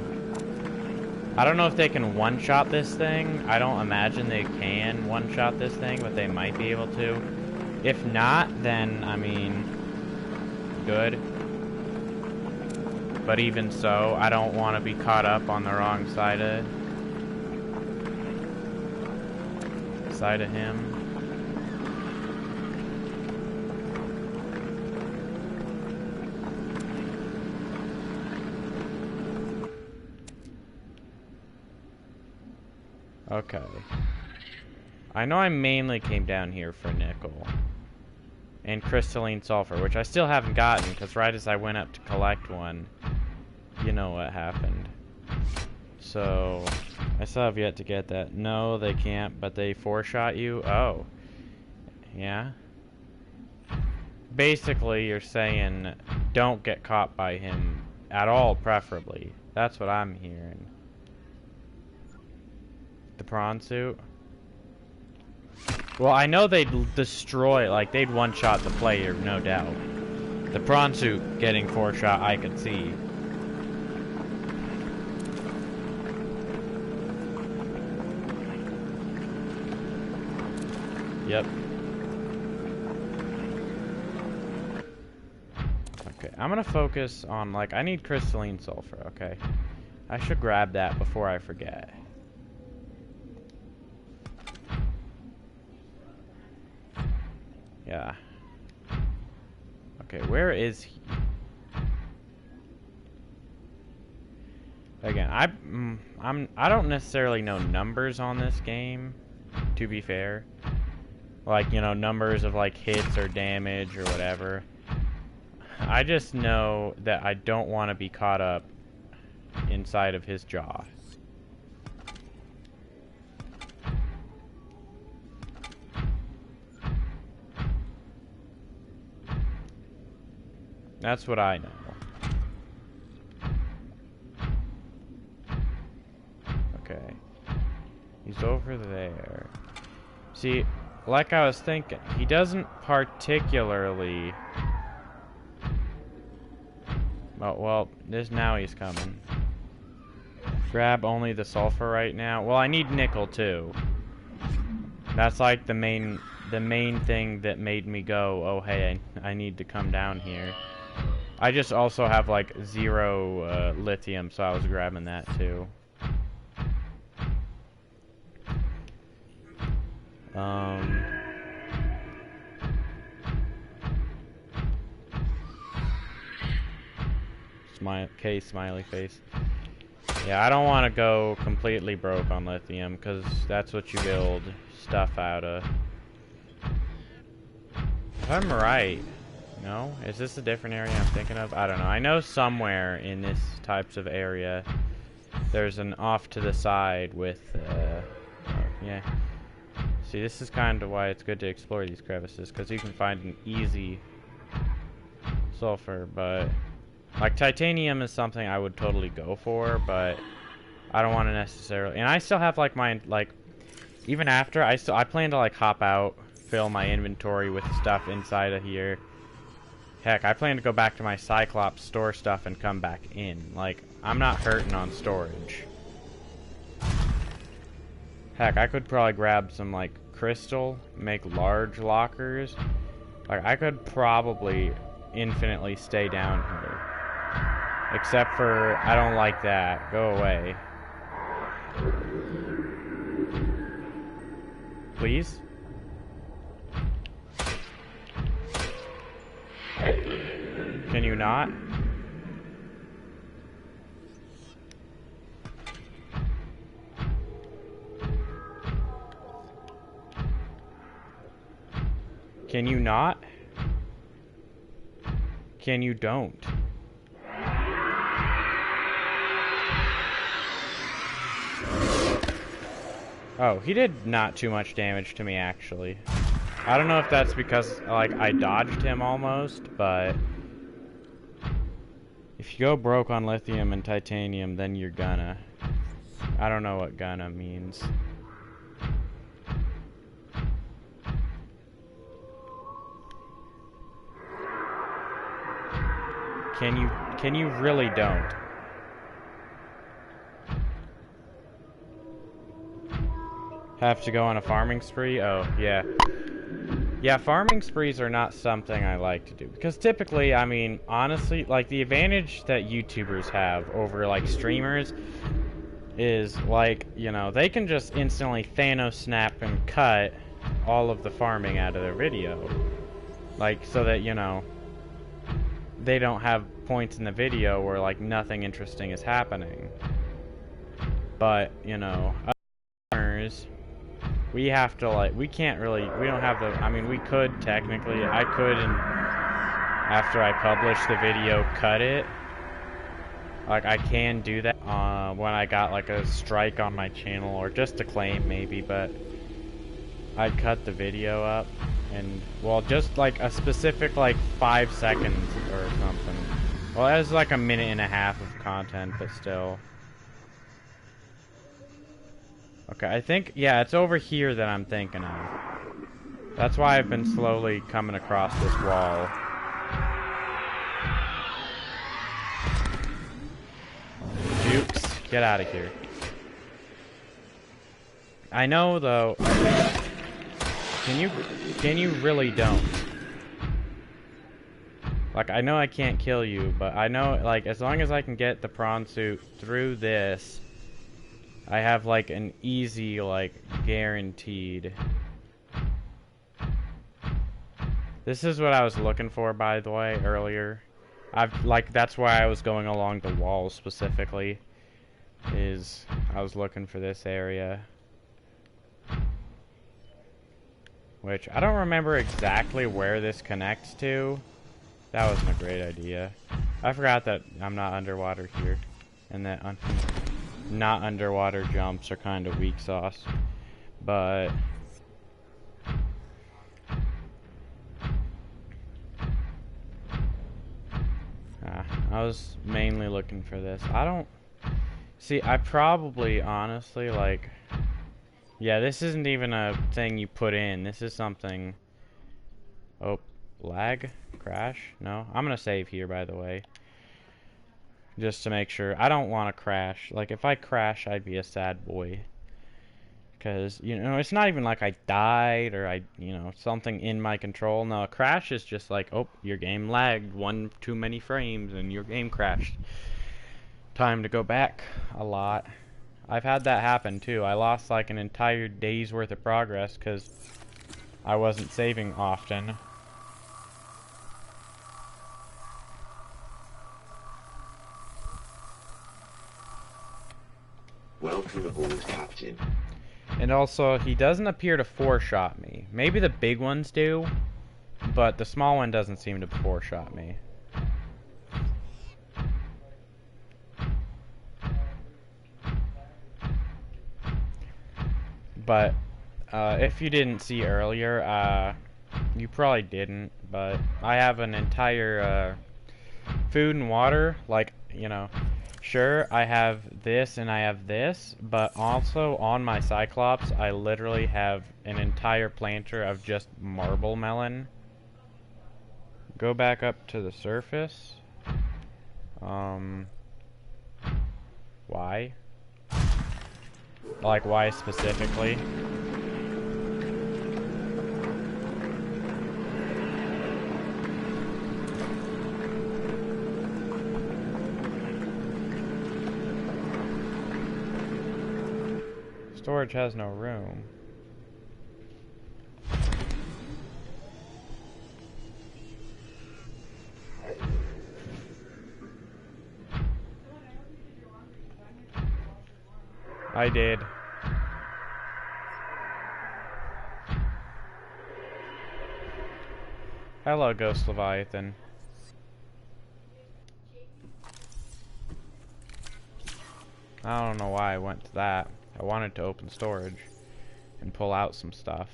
I don't know if they can one-shot this thing. I don't imagine they can one-shot this thing, but they might be able to. If not, then, I mean, good. But even so, I don't want to be caught up on the wrong side of him. Okay. I know I mainly came down here for nickel and crystalline sulfur, which I still haven't gotten because right as I went up to collect one, you know what happened. So, I still have yet to get that. No, they can't, but they four-shot you? Oh. Yeah? Basically, you're saying don't get caught by him at all, preferably. That's what I'm hearing. The prawn suit? Well, I know they'd destroy, like, they'd one-shot the player, no doubt. The prawn suit getting four-shot, I could see. Yep. Okay, I'm gonna focus on, like, I need crystalline sulfur, okay? I should grab that before I forget. Yeah. Okay, where is he? Again, I don't necessarily know numbers on this game, to be fair. Like, you know, numbers of, like, hits or damage or whatever. I just know that I don't want to be caught up inside of his jaw. That's what I know. Okay. He's over there. See, like I was thinking, he doesn't particularly... Oh, well, now he's coming. Grab only the sulfur right now. Well, I need nickel too. That's like the main thing that made me go, oh hey, I need to come down here. I just also have like 0 lithium, so I was grabbing that too. Smiley face. Yeah, I don't want to go completely broke on lithium, because that's what you build stuff out of. If I'm right, no? Is this a different area I'm thinking of? I don't know. I know somewhere in this types of area, there's an off to the side with, yeah. See, this is kind of why it's good to explore these crevices, because you can find an easy sulfur, but... Like, titanium is something I would totally go for, but I don't want to necessarily... And I still have, like, my, like... Even after, I plan to, like, hop out, fill my inventory with stuff inside of here. Heck, I plan to go back to my Cyclops, store stuff, and come back in. Like, I'm not hurting on storage. Heck, I could probably grab some, like, crystal, make large lockers. Like, I could probably infinitely stay down here. Except for, I don't like that. Go away. Please? Can you not? Can you not? Can you don't? Oh, he did not too much damage to me, actually. I don't know if that's because, like, I dodged him almost, but... If you go broke on lithium and titanium, then you're gonna. I don't know what gonna means. Can you really don't? Have to go on a farming spree? Oh, yeah. Yeah, farming sprees are not something I like to do. Because typically, I mean, honestly, like, the advantage that YouTubers have over, like, streamers is, like, you know, they can just instantly Thanos snap and cut all of the farming out of their video. Like, so that, you know, they don't have points in the video where, like, nothing interesting is happening. But, you know, others... We have to, like, we can't really, we don't have the, I mean, we could technically, I could, and after I publish the video, cut it. Like, I can do that when I got, like, a strike on my channel, or just a claim, maybe, but I'd cut the video up, and, well, just, like, a specific, like, 5 seconds or something. Well, it was, like, a minute and a half of content, but still. Okay, I think, yeah, it's over here that I'm thinking of. That's why I've been slowly coming across this wall. Jukes, get out of here. I know, though. Can you really don't? Like, I know I can't kill you, but I know, like, as long as I can get the prawn suit through this, I have, like, an easy, like, guaranteed. This is what I was looking for, by the way, earlier. That's why I was going along the wall specifically, is I was looking for this area. Which, I don't remember exactly where this connects to. That wasn't a great idea. I forgot that I'm not underwater here. And that not underwater jumps are kind of weak sauce. But I was mainly looking for this. I don't see, I probably honestly, like, yeah, this isn't even a thing you put in. This is something. Oh, lag? Crash? No? I'm gonna save here, by the way. Just to make sure. I don't want to crash. Like, if I crash, I'd be a sad boy. Because, you know, it's not even like I died or something in my control. No, a crash is just like, oh, your game lagged one too many frames and your game crashed. Time to go back a lot. I've had that happen, too. I lost, like, an entire day's worth of progress because I wasn't saving often. Welcome aboard, Captain. And also, he doesn't appear to four-shot me. Maybe the big ones do, but the small one doesn't seem to four-shot me. But, if you didn't see earlier, you probably didn't, but I have an entire, food and water, like, you know, sure, I have this and I have this, but also on my Cyclops, I literally have an entire planter of just marble melon. Go back up to the surface. Why? Like, why specifically? Storage has no room. I did. Hello, Ghost Leviathan. I don't know why I went to that. I wanted to open storage and pull out some stuff.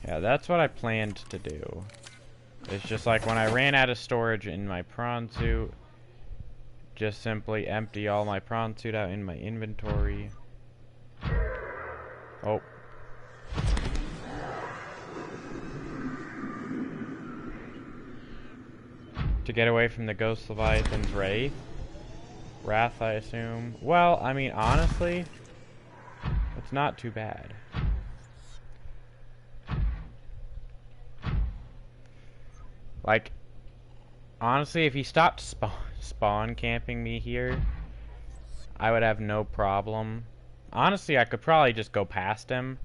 Yeah, that's what I planned to do. It's just like when I ran out of storage in my prawn suit, just simply empty all my prawn suit out in my inventory. Oh. To get away from the Ghost Leviathan's Wrath, I assume. Well, I mean, honestly, it's not too bad. Like, honestly, if he stopped spawn camping me here, I would have no problem. Honestly, I could probably just go past him.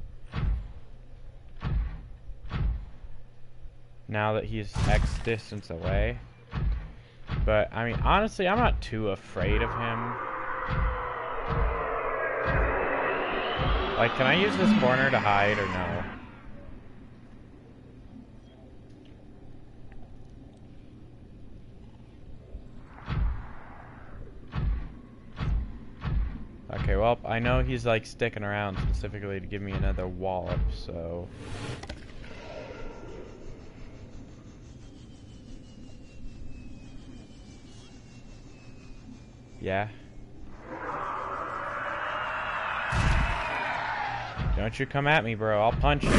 Now that he's X distance away. But, I mean, honestly, I'm not too afraid of him. Like, can I use this corner to hide or no? Well, I know he's like sticking around specifically to give me another wallop, so... Yeah. Don't you come at me, bro. I'll punch you.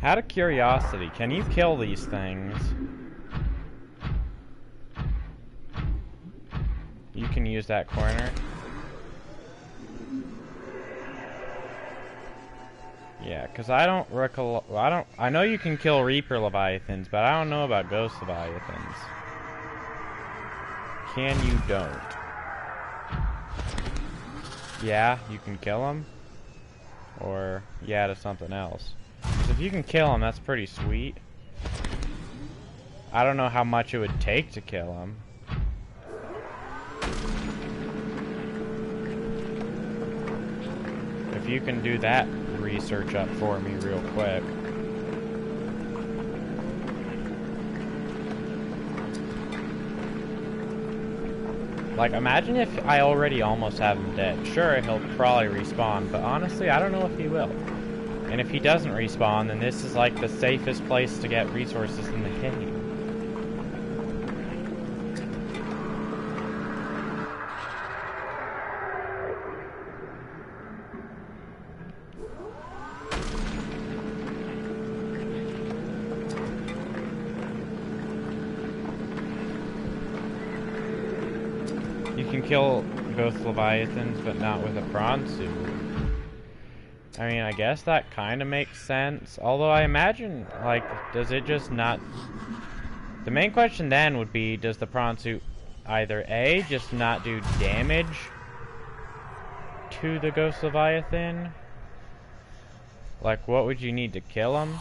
Out of curiosity, can you kill these things? You can use that corner. Yeah, because I don't recall. I know you can kill Reaper Leviathans, but I don't know about Ghost Leviathans. Can you don't? Yeah, you can kill them? Or, yeah, to something else. Because if you can kill them, that's pretty sweet. I don't know how much it would take to kill them. If you can do that research up for me real quick. Like, imagine if I already almost have him dead. Sure, he'll probably respawn, but honestly, I don't know if he will. And if he doesn't respawn, then this is like the safest place to get resources in the game. You can kill Ghost Leviathans, but not with a prawn suit. I mean, I guess that kind of makes sense. Although I imagine, like, does it just not... The main question then would be, does the prawn suit either A, just not do damage to the Ghost Leviathan? Like, what would you need to kill him?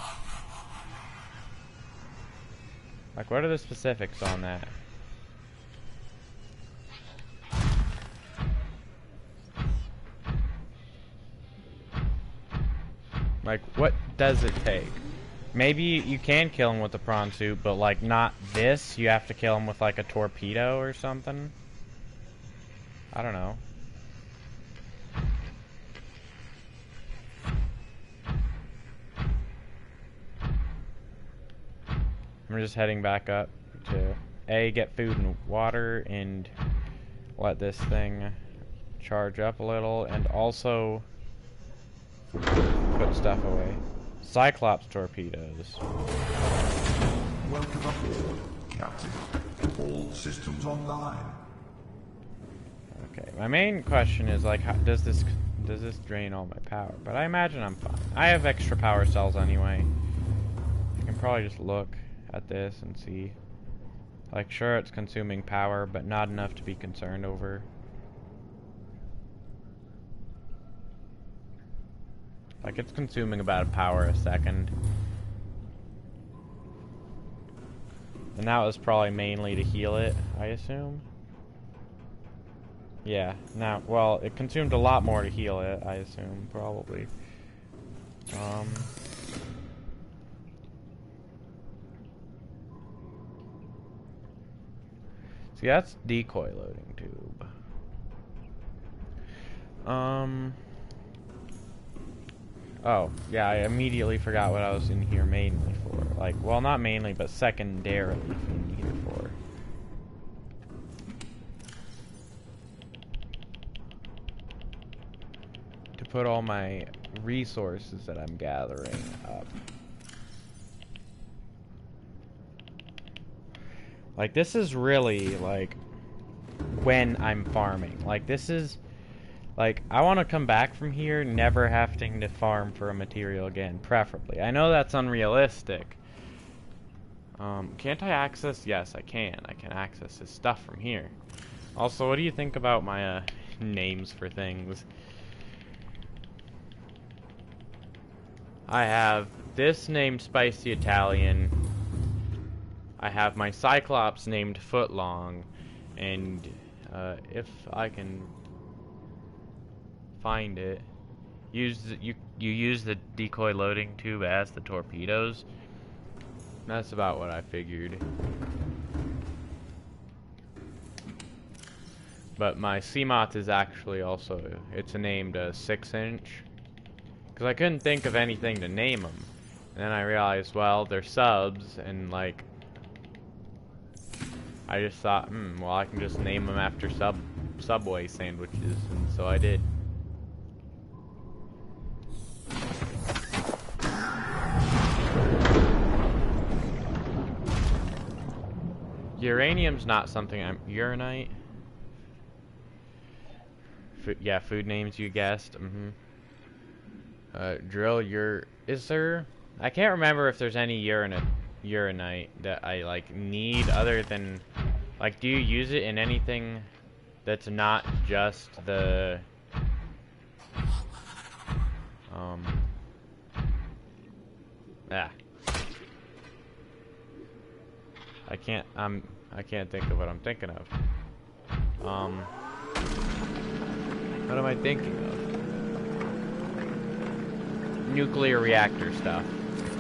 Like, what are the specifics on that? Like, what does it take? Maybe you can kill him with the prawn suit, but, like, not this. You have to kill him with, like, a torpedo or something. I don't know. I'm just heading back up to A, get food and water, and let this thing charge up a little, and also put stuff away. Cyclops torpedoes. Welcome aboard, Captain. All systems online. Okay, my main question is, like, how, does this drain all my power? But I imagine I'm fine. I have extra power cells anyway. I can probably just look at this and see. Like, sure, it's consuming power, but not enough to be concerned over. Like, it's consuming about a power a second. And that was probably mainly to heal it, I assume. Yeah, now, well, it consumed a lot more to heal it, I assume, probably. See, that's decoy loading tube. Oh, yeah, I immediately forgot what I was in here mainly for. Like, well, not mainly, but secondarily in here for. To put all my resources that I'm gathering up. Like, this is really, like, when I'm farming. Like, this is... Like, I want to come back from here never having to farm for a material again, preferably. I know that's unrealistic. Can't I access? Yes, I can. I can access his stuff from here. Also, what do you think about my names for things? I have this named Spicy Italian. I have my Cyclops named Footlong. And if I can... find it. You use the decoy loading tube as the torpedoes. That's about what I figured. But my Seamoth is actually also, it's named a 6-inch. Because I couldn't think of anything to name them. And then I realized, well, they're subs, and like, I just thought, well, I can just name them after Subway sandwiches, and so I did. Uranium's not something I'm... Uranite? Yeah, food names you guessed. Drill is there? I can't remember if there's any uranite that I like need other than like, do you use it in anything that's not just the I can't think of what I'm thinking of. What am I thinking of? Nuclear reactor stuff.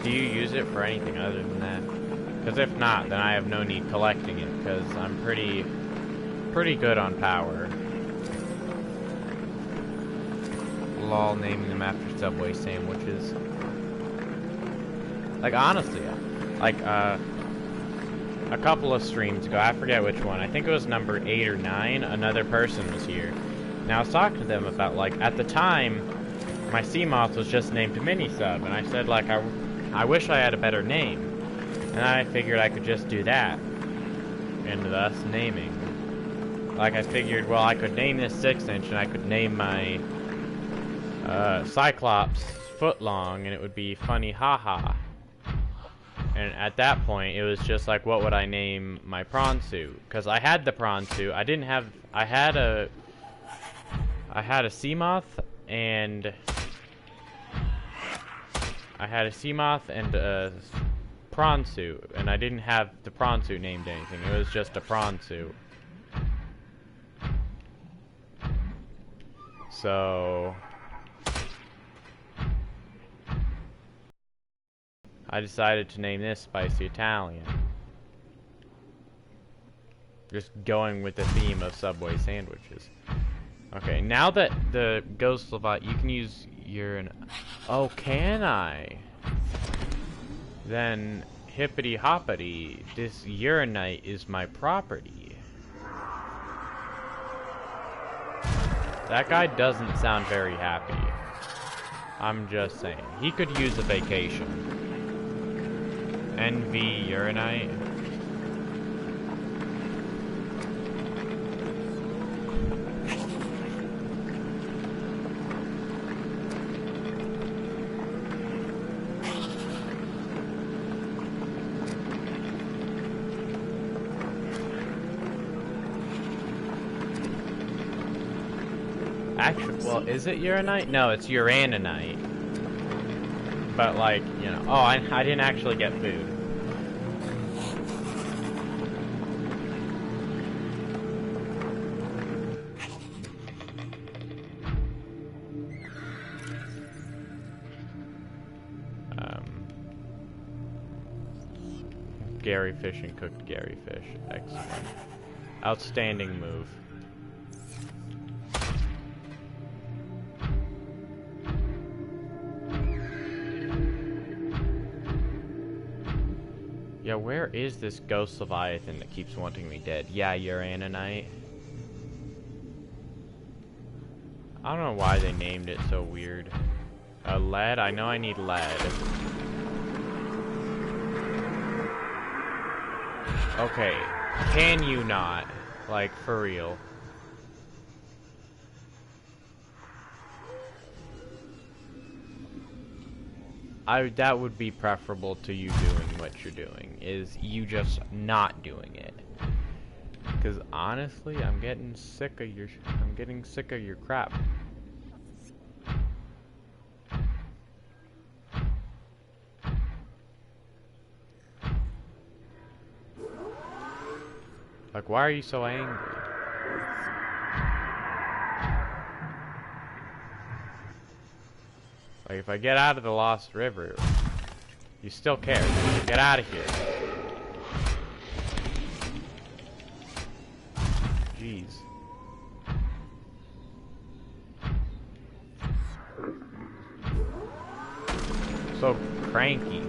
Do you use it for anything other than that? Because if not, then I have no need collecting it, because I'm pretty good on power. Lol, naming them after Subway sandwiches. Like, honestly, like, a couple of streams ago, I forget which one, I think it was number 8 or 9, another person was here. Now, I was talking to them about, like, at the time, my Seamoth was just named Mini-Sub, and I said, like, I wish I had a better name. And I figured I could just do that. And thus, naming. Like, I figured, well, I could name this 6-inch, and I could name my, Cyclops Footlong, and it would be Funny Haha. And at that point, it was just like, what would I name my prawn suit? Because I had the prawn suit. I had a Seamoth and a prawn suit, and I didn't have the prawn suit named anything. It was just a prawn suit. So I decided to name this Spicy Italian. Just going with the theme of Subway sandwiches. Okay, now that the Ghost Leviathan, you can use urine. Oh, can I? Then, hippity hoppity, this uranite is my property. That guy doesn't sound very happy. I'm just saying. He could use a vacation. NV uranite. Actually, well, is it uranite? No, it's uraninite. But, like, you know... Oh, I didn't actually get food. Gary fish and cooked Gary fish. Excellent. Outstanding move. Yeah, where is this Ghost Leviathan that keeps wanting me dead? Yeah, uraninite. I don't know why they named it so weird. Lead? I know I need lead. Okay, can you not? Like, for real. That would be preferable to you doing what you're doing, is you just not doing it. Because honestly, I'm getting sick of your crap. Like, why are you so angry? Like, if I get out of the Lost River, you still care. Get out of here. Jeez. So cranky.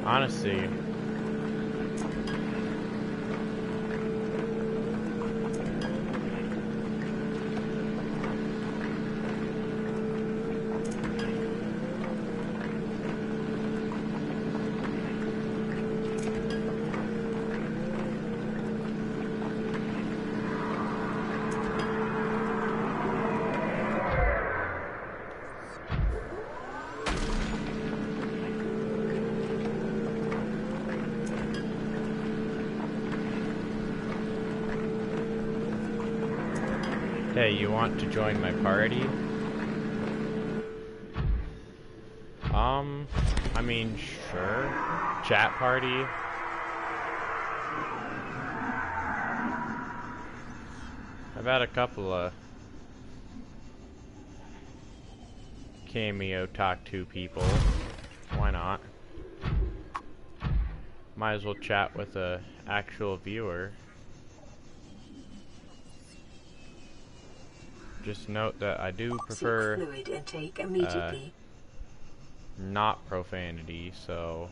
Honestly. Hey, you want to join my party? I mean, sure. Chat party. I've had a couple of cameo talk to people. Why not? Might as well chat with a actual viewer. Just note that I do prefer fluid intake immediately. Not profanity, so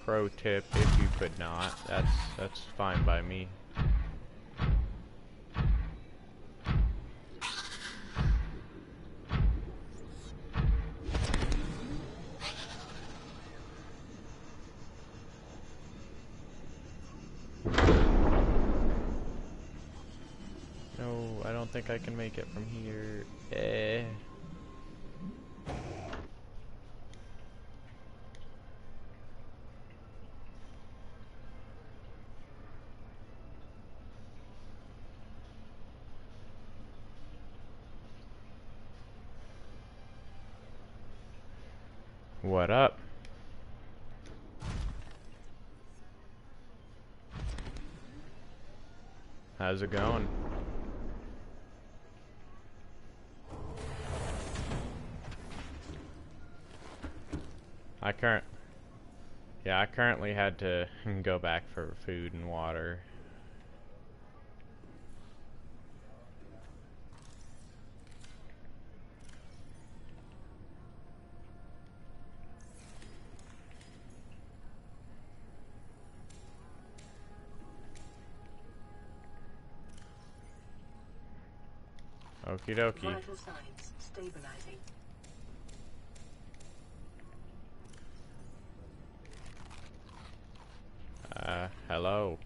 pro tip if you could not. That's fine by me. No, I don't think I can make it from here. What up? How's it going? I currently had to go back for food and water. Okie dokie. Vital signs stabilizing. Hello.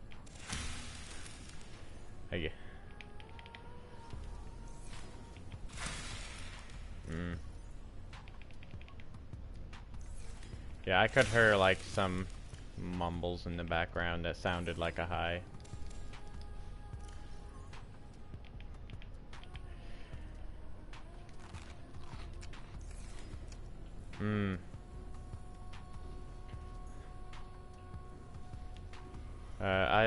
Hey. Yeah, I could hear like some mumbles in the background that sounded like a hi.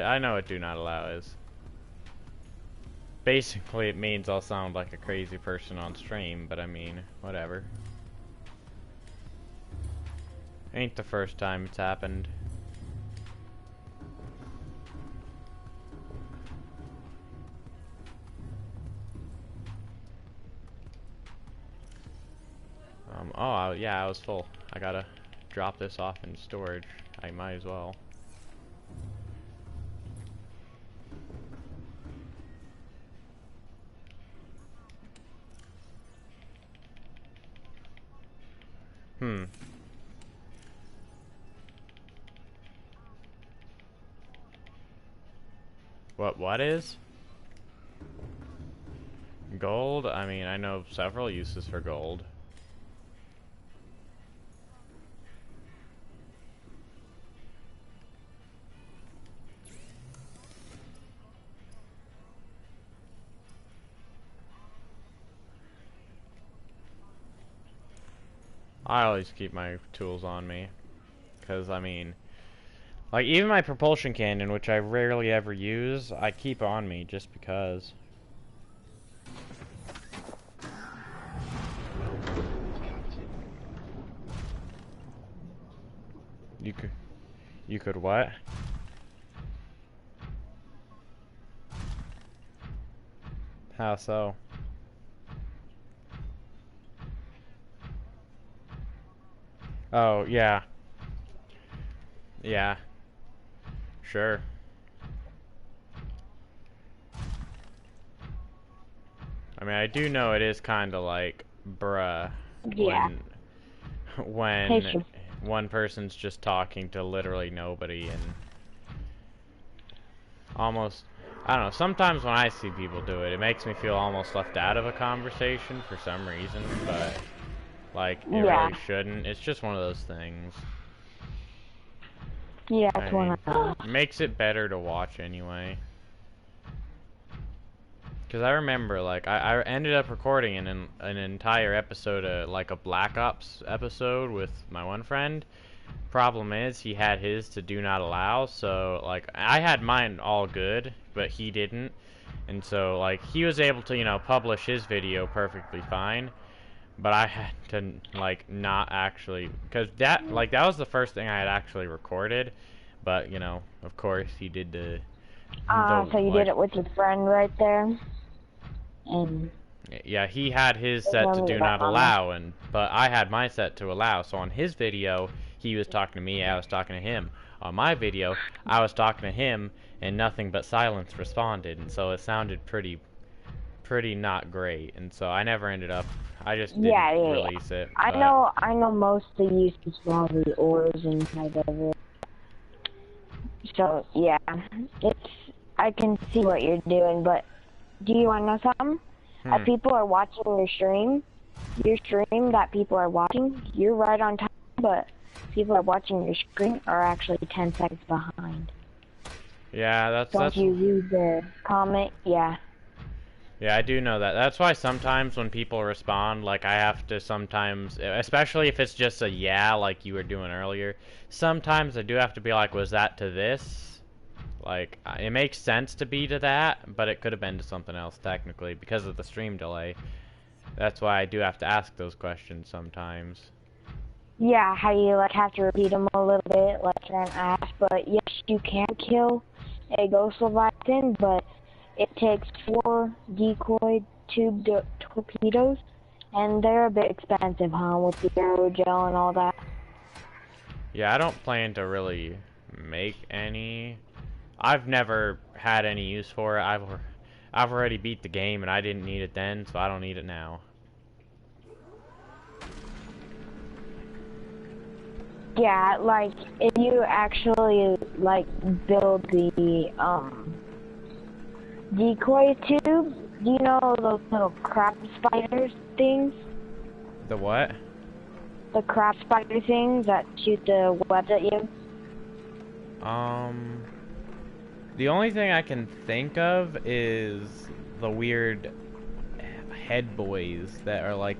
I know what do not allow is. Basically, it means I'll sound like a crazy person on stream, but I mean, whatever. Ain't the first time it's happened. Oh, yeah, I was full. I gotta drop this off in storage. I might as well. What is? Gold? I mean, I know several uses for gold. I always keep my tools on me. Because, I mean, like, even my propulsion cannon, which I rarely ever use, I keep on me just because. You could what? How so? Oh, yeah. Yeah. Sure. I mean, I do know it is kind of like, bruh, Yeah. when one person's just talking to literally nobody and almost, I don't know, sometimes when I see people do it, it makes me feel almost left out of a conversation for some reason, but, like, it Yeah. really shouldn't. It's just one of those things. Yeah, I it's one mean, of those. it makes it better to watch anyway. Because I remember, like, I ended up recording an entire episode, like a Black Ops episode with my one friend. Problem is, he had his to do not allow, so, like, I had mine all good, but he didn't. And so, like, he was able to, you know, publish his video perfectly fine. But I had to, like, not actually, because that, like, that was the first thing I had actually recorded. But, you know, of course, he did the So you like, did it with your friend right there? And yeah, he had his set to do not allow, but I had my set to allow. So on his video, he was talking to me, I was talking to him. On my video, I was talking to him, and nothing but silence responded, and so it sounded pretty not great. And so I never ended up. I just didn't release it. I know most of the uses for all the ores inside of it. So yeah, I can see what you're doing, but do you want to know something? If people are watching your stream that people are watching, you're right on time, but people are watching your screen are actually 10 seconds behind. Yeah, that's. You read the comment? Yeah. Yeah, I do know that. That's why sometimes when people respond, like, I have to sometimes, especially if it's just a yeah, like you were doing earlier, sometimes I do have to be like, was that to this? Like, it makes sense to be to that, but it could have been to something else, technically, because of the stream delay. That's why I do have to ask those questions sometimes. Yeah, how you, like, have to repeat them a little bit, like, and ask, but yes, you can kill a ghost leviathan, but it takes 4 decoy tube torpedoes, and they're a bit expensive, huh, with the aerogel and all that. Yeah, I don't plan to really make any. I've never had any use for it. I've already beat the game, and I didn't need it then, so I don't need it now. Yeah, like, if you actually, like, build the, decoy tube, do you know those little crab spider things? The what? The crab spider things that shoot the webs at you? The only thing I can think of is the weird head boys that are like,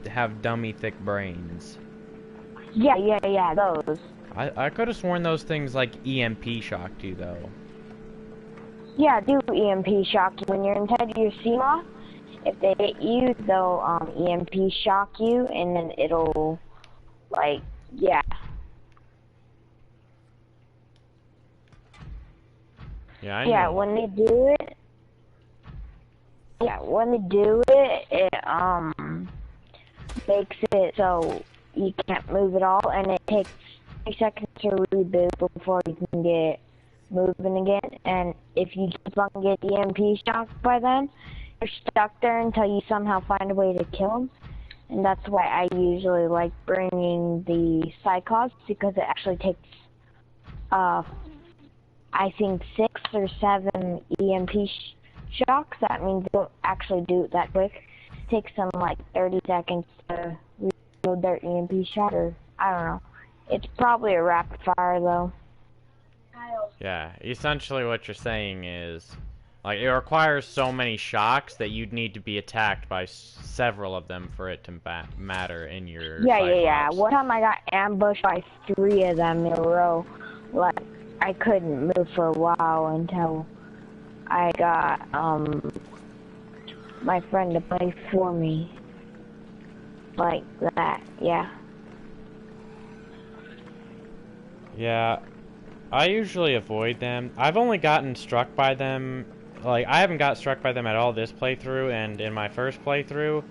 have dummy thick brains. Yeah, those. I could have sworn those things like EMP shocked you though. Yeah, do EMP shock you when you're inside your CMOS. If they hit you, they'll EMP shock you, and then it'll, like, yeah. Yeah, I know. When they do it, it makes it so you can't move at all, and it takes 3 seconds to reboot before you can get moving again. And if you keep on getting EMP shocked by them, you're stuck there until you somehow find a way to kill them. And that's why I usually like bringing the Psychos, because it actually takes, I think 6 or 7 EMP shocks. That means they don't actually do it that quick. It takes them like 30 seconds to reload their EMP shot, or I don't know. It's probably a rapid fire though. Yeah, essentially what you're saying is, like, it requires so many shocks that you'd need to be attacked by several of them for it to matter in your Yeah. One time I got ambushed by 3 of them in a row. Like, I couldn't move for a while until I got, my friend to play for me. Like that, yeah. Yeah, I usually avoid them. I've only gotten struck by them, like, I haven't got struck by them at all this playthrough, and in my first playthrough,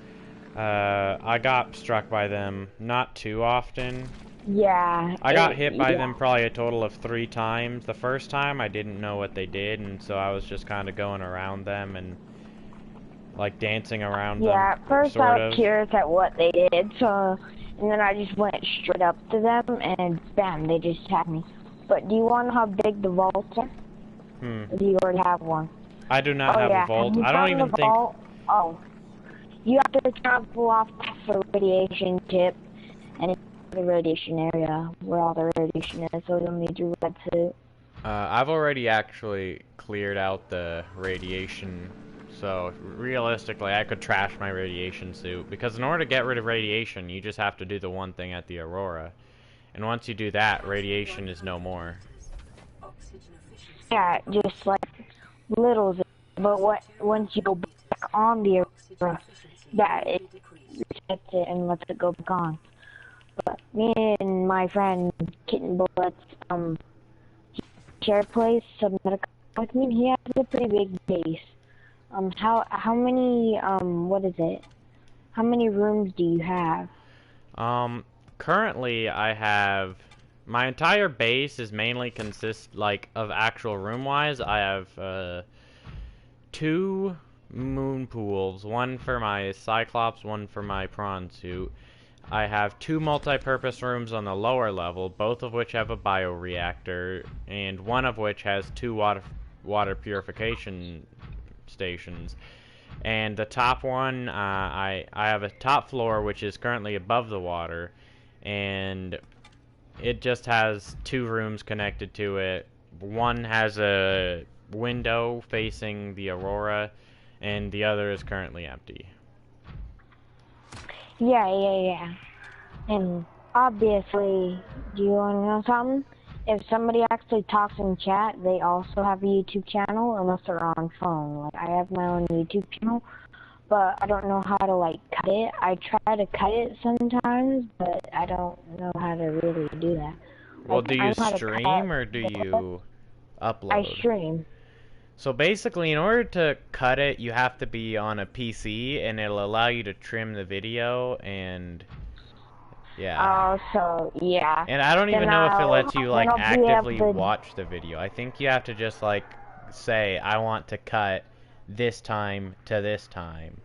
I got struck by them not too often. Yeah. I got hit by yeah. them probably a total of 3 times. The first time, I didn't know what they did, and so I was just kind of going around them and, like, dancing around them, Yeah, at first sort I was of. curious at what they did, so, and then I just went straight up to them, and bam, they just attacked me. But do you want to know how big the vaults are? Or do you already have one? I do not Oh have yeah, a vault. have you I don't found even the think... vault? Oh, you have to travel off the radiation tip, and it's the radiation area where all the radiation is, so you'll need your red suit. I've already actually cleared out the radiation, so realistically I could trash my radiation suit, because in order to get rid of radiation, you just have to do the one thing at the Aurora. And once you do that, radiation is no more. Yeah, just like little, but once you go back on the Aurora, that it resets it and lets it go back on. But me and my friend Kitten Bullets, share a place, Subnautica with me, and he has a pretty big base. How many, what is it? How many rooms do you have? Currently I have... My entire base is mainly of actual room-wise. I have, 2 moon pools, one for my Cyclops, one for my prawn suit. I have 2 multi-purpose rooms on the lower level, both of which have a bioreactor, and one of which has 2 water purification stations. And the top one, I have a top floor which is currently above the water, and it just has 2 rooms connected to it. One has a window facing the Aurora, and the other is currently empty. Yeah. And obviously, do you want to know something? If somebody actually talks in chat, they also have a YouTube channel, unless they're on phone. Like, I have my own YouTube channel, but I don't know how to, like, cut it. I try to cut it sometimes, but I don't know how to really do that. Well, Like, do I you know how to stream, cut or do the- you upload? I stream. So basically, in order to cut it, you have to be on a PC, and it'll allow you to trim the video, and... yeah. Oh, so, yeah. And I don't even Then know if it lets you, like, I'll be actively able to- watch the video. I think you have to just, like, say, I want to cut this time to this time.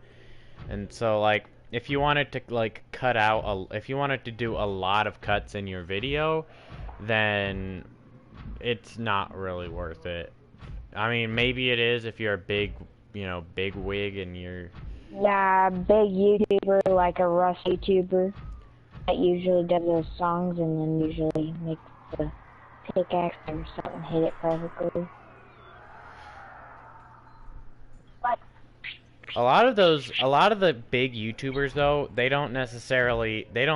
And so, like, if you wanted to, like, if you wanted to do a lot of cuts in your video, then it's not really worth it. I mean, maybe it is if you're a big, big wig and you're... Yeah, big YouTuber, like a Russ YouTuber, that usually does those songs and then usually makes the pickaxe or something hit it perfectly. But A lot of the big YouTubers, though, they don't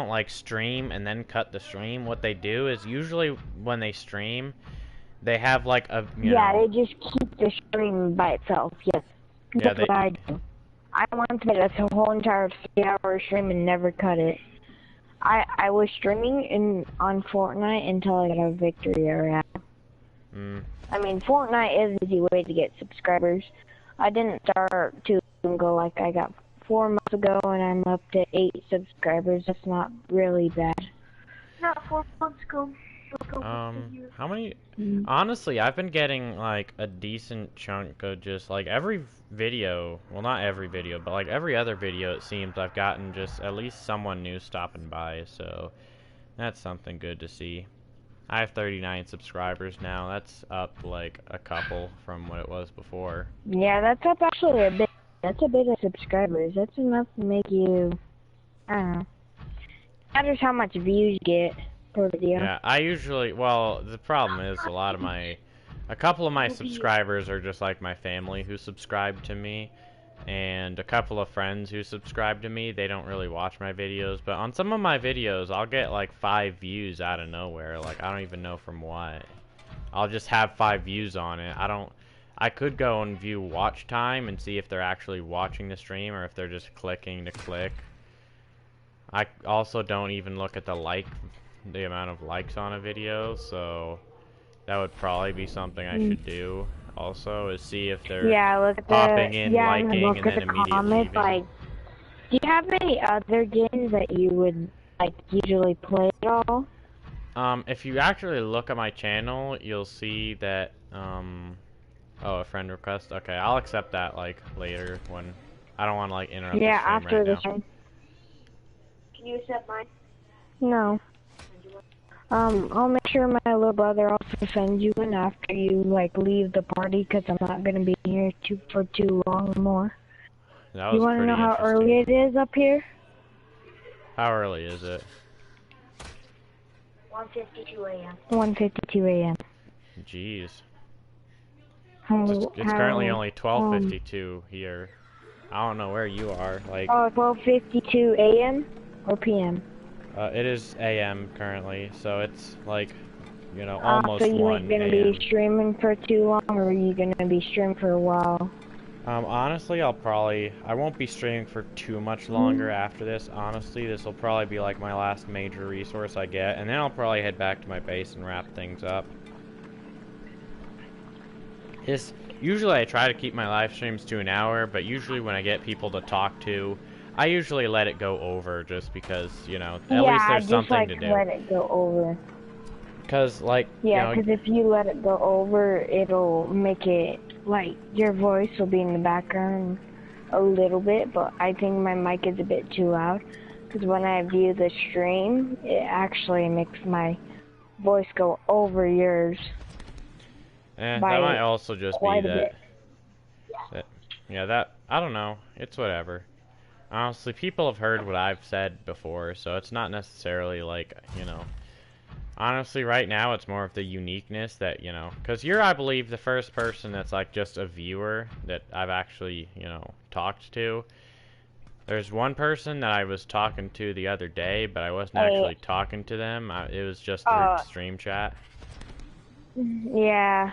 like stream and then cut the stream. What they do is usually when they stream, they have like a, they just keep the stream by itself. Yes, Yeah, that's what I do. I once did a whole entire 3-hour stream and never cut it. I was streaming on Fortnite until I got a victory area. I mean, Fortnite is an easy way to get subscribers. I didn't start too long ago, like I got 4 months ago, and I'm up to 8 subscribers. That's not really bad. Not 4 months ago. How many? Honestly, I've been getting like a decent chunk of just like every video, well, not every video, but like every other video, it seems I've gotten just at least someone new stopping by, so that's something good to see. I have 39 subscribers now. That's up like a couple from what it was before. Yeah, that's up actually a bit. That's a bit of subscribers. That's enough to make you, I don't know. Matters how much views you get per video. Yeah, I usually, well, the problem is a couple of my subscribers are just like my family who subscribe to me, and a couple of friends who subscribe to me. They don't really watch my videos, but on some of my videos, I'll get like 5 views out of nowhere. Like, I don't even know from what. I'll just have 5 views on it. I could go and view watch time and see if they're actually watching the stream or if they're just clicking to click. I also don't even look at the like the amount of likes on a video, so that would probably be something I should do. Also, is see if they're look at popping in, and liking, look and at then the immediately comments. leaving. Like, do you have any other games that you would like usually play at all? If you actually look at my channel, you'll see that, oh, a friend request? Okay, I'll accept that, like, later when... I don't want to, like, interrupt the stream After right the now. stream. Can you accept mine? No. I'll make sure my little brother also sends you in after you, like, leave the party, because I'm not going to be here for too long more. That was You want to know pretty how early it is up here? How early is it? 1:52 a.m. 1:52 a.m. Jeez. How, It's currently only 12:52 here. I don't know where you are, like... Oh, 12:52 a.m. or p.m.? It is AM currently, so it's, like, you know, almost 1 So you ain't gonna be streaming for too long, or are you gonna be streaming for a while? Honestly, I won't be streaming for too much longer after this. Honestly, this will probably be like my last major resource I get, and then I'll probably head back to my base and wrap things up. Usually I try to keep my live streams to an hour, but usually when I get people to talk to, I usually let it go over just because, you know, at least there's something to do. Yeah, just let it go over. Because, like, yeah, because if you let it go over, it'll make it, like, your voice will be in the background a little bit, but I think my mic is a bit too loud. Because when I view the stream, it actually makes my voice go over yours. That might also just be that, I don't know, it's whatever. Honestly, people have heard what I've said before, so it's not necessarily like, you know, honestly, right now, it's more of the uniqueness that, you know, because you're, I believe, the first person that's, like, just a viewer that I've actually, you know, talked to. There's one person that I was talking to the other day, but I wasn't actually talking to them. It was just through stream chat. Yeah.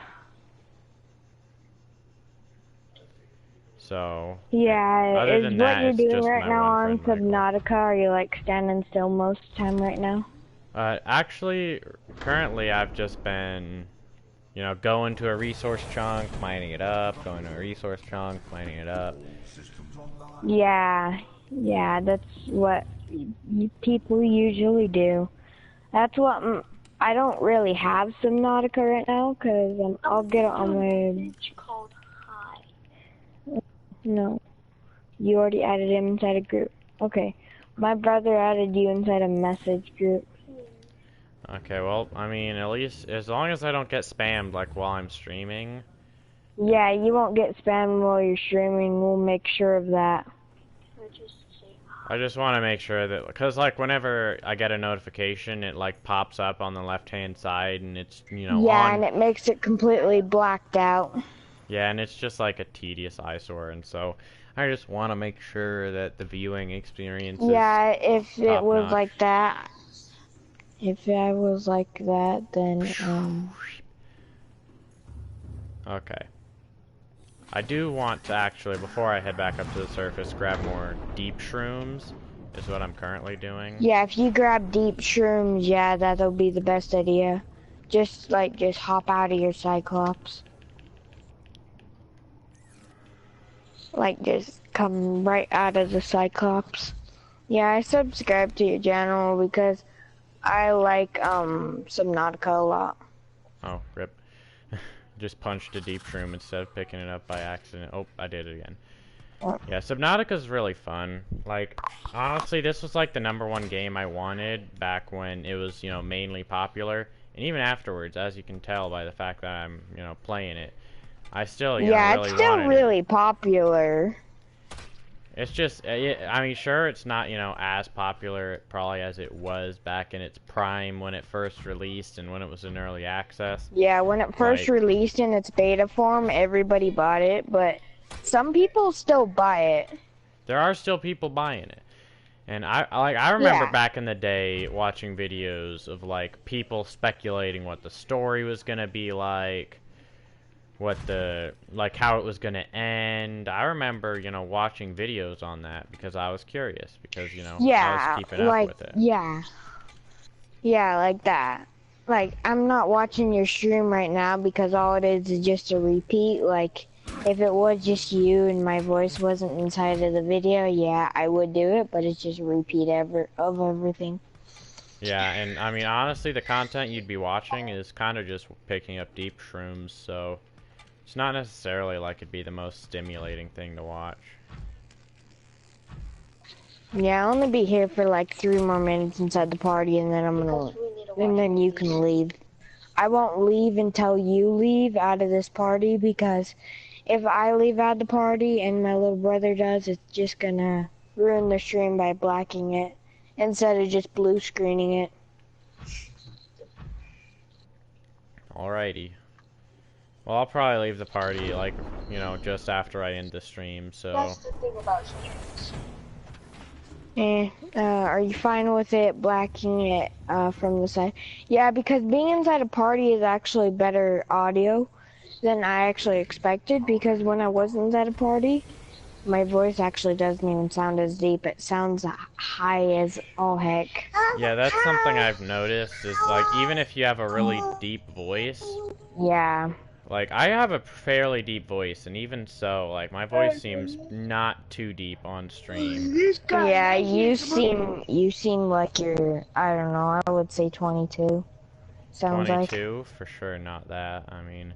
So, yeah, other than that, what you're it's doing just right my now one on friend, Michael. Subnautica? Are you, like, standing still most of the time right now? Actually, currently I've just been, you know, going to a resource chunk, mining it up, going to a resource chunk, mining it up. Yeah, that's what people usually do. That's what, I don't really have Subnautica right now, because I'll get it on my... called Hi. No. You already added him inside a group. Okay. My brother added you inside a message group. Okay, well, I mean, at least, as long as I don't get spammed, like, while I'm streaming. Yeah, you won't get spammed while you're streaming. We'll make sure of that. I just want to make sure that, because, like, whenever I get a notification, it, like, pops up on the left-hand side, and it's, you know, yeah, and it makes it completely blacked out. Yeah, and it's just, like, a tedious eyesore, and so I just want to make sure that the viewing experience is if it was top-notch. like that, if I was like that, then, Okay. I do want to actually, before I head back up to the surface, grab more deep shrooms, is what I'm currently doing. Yeah, if you grab deep shrooms, yeah, that'll be the best idea. Just hop out of your Cyclops. Like, just come right out of the Cyclops. Yeah, I subscribe to your channel because I like, Subnautica a lot. Oh, rip. Just punched a deep shroom instead of picking it up by accident. Oh, I did it again. Yeah, Subnautica's really fun. Like, honestly, this was like the #1 game I wanted back when it was, you know, mainly popular. And even afterwards, as you can tell by the fact that I'm, you know, playing it, I still, you know, really it's still wanted really popular. It's just, I mean, sure, it's not, you know, as popular probably as it was back in its prime when it first released and when it was in early access. Yeah, when it first released in its beta form, everybody bought it, but some people still buy it. There are still people buying it. And I remember back in the day watching videos of, like, people speculating what the story was going to be like. How it was gonna end. I remember, you know, watching videos on that because I was curious because, you know, I was keeping up with it. Yeah. Yeah, like that. Like, I'm not watching your stream right now because all it is just a repeat. Like, if it was just you and my voice wasn't inside of the video, yeah, I would do it, but it's just a repeat of everything. Yeah, and I mean, honestly, the content you'd be watching is kind of just picking up deep shrooms, so it's not necessarily like it'd be the most stimulating thing to watch. Yeah, I'll only be here for like 3 more minutes inside the party, and then and then you can leave. I won't leave until you leave out of this party, because if I leave out the party and my little brother does, it's just gonna ruin the stream by blacking it instead of just blue screening it. Alrighty. Well, I'll probably leave the party, like, you know, just after I end the stream, so... That's the thing about streams. Are you fine with it blacking it from the side? Yeah, because being inside a party is actually better audio than I actually expected, because when I was inside a party, my voice actually doesn't even sound as deep. It sounds high as all heck. Yeah, that's something I've noticed, is, like, even if you have a really deep voice... Yeah. Like, I have a fairly deep voice, and even so, like, my voice seems not too deep on stream. Yeah, you seem like you're, I don't know, I would say 22. Sounds 22? For sure not that. I mean,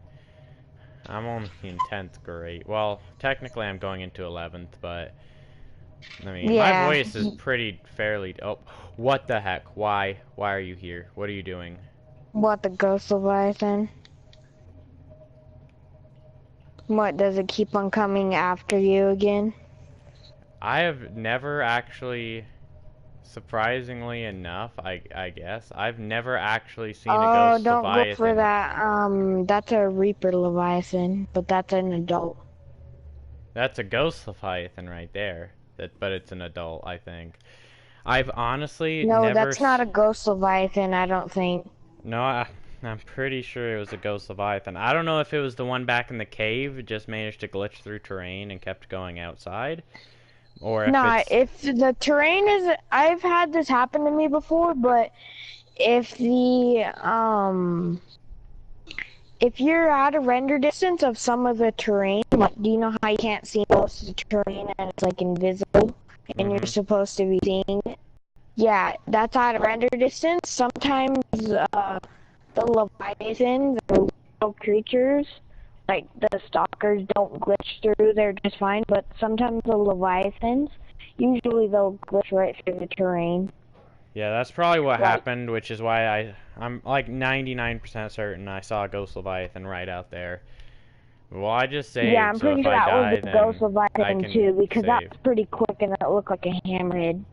I'm only in 10th grade. Well, technically I'm going into 11th, but... I mean, Yeah. my voice is pretty fairly... Oh, what the heck? Why? Why are you here? What are you doing? What, the ghost Leviathan? What, does it keep on coming after you again? I have never actually... Surprisingly enough, I guess, I've never actually seen a ghost don't Leviathan. look for that. That's a Reaper Leviathan, but that's an adult. That's a ghost Leviathan right there. But it's an adult, I think. I've honestly No, never... that's not a ghost Leviathan, I don't think. No, I'm pretty sure it was a ghost Leviathan. I don't know if it was the one back in the cave, it just managed to glitch through terrain and kept going outside. Or if Nah, it's... if the terrain is... I've had this happen to me before, but if if you're at a render distance of some of the terrain, like, do you know how you can't see most of the terrain and it's like invisible, and you're supposed to be seeing it? Yeah, that's at a render distance. Sometimes the Leviathans, the little creatures, like the stalkers, don't glitch through, they're just fine, but sometimes the Leviathans, usually they'll glitch right through the terrain. Yeah, that's probably what happened, which is why I'm like 99% certain I saw a ghost Leviathan right out there. Well, I just saved, Yeah, I'm so pretty if sure I that die, was a then ghost I Leviathan can too, because save. that's pretty quick and it looked like a hammerhead.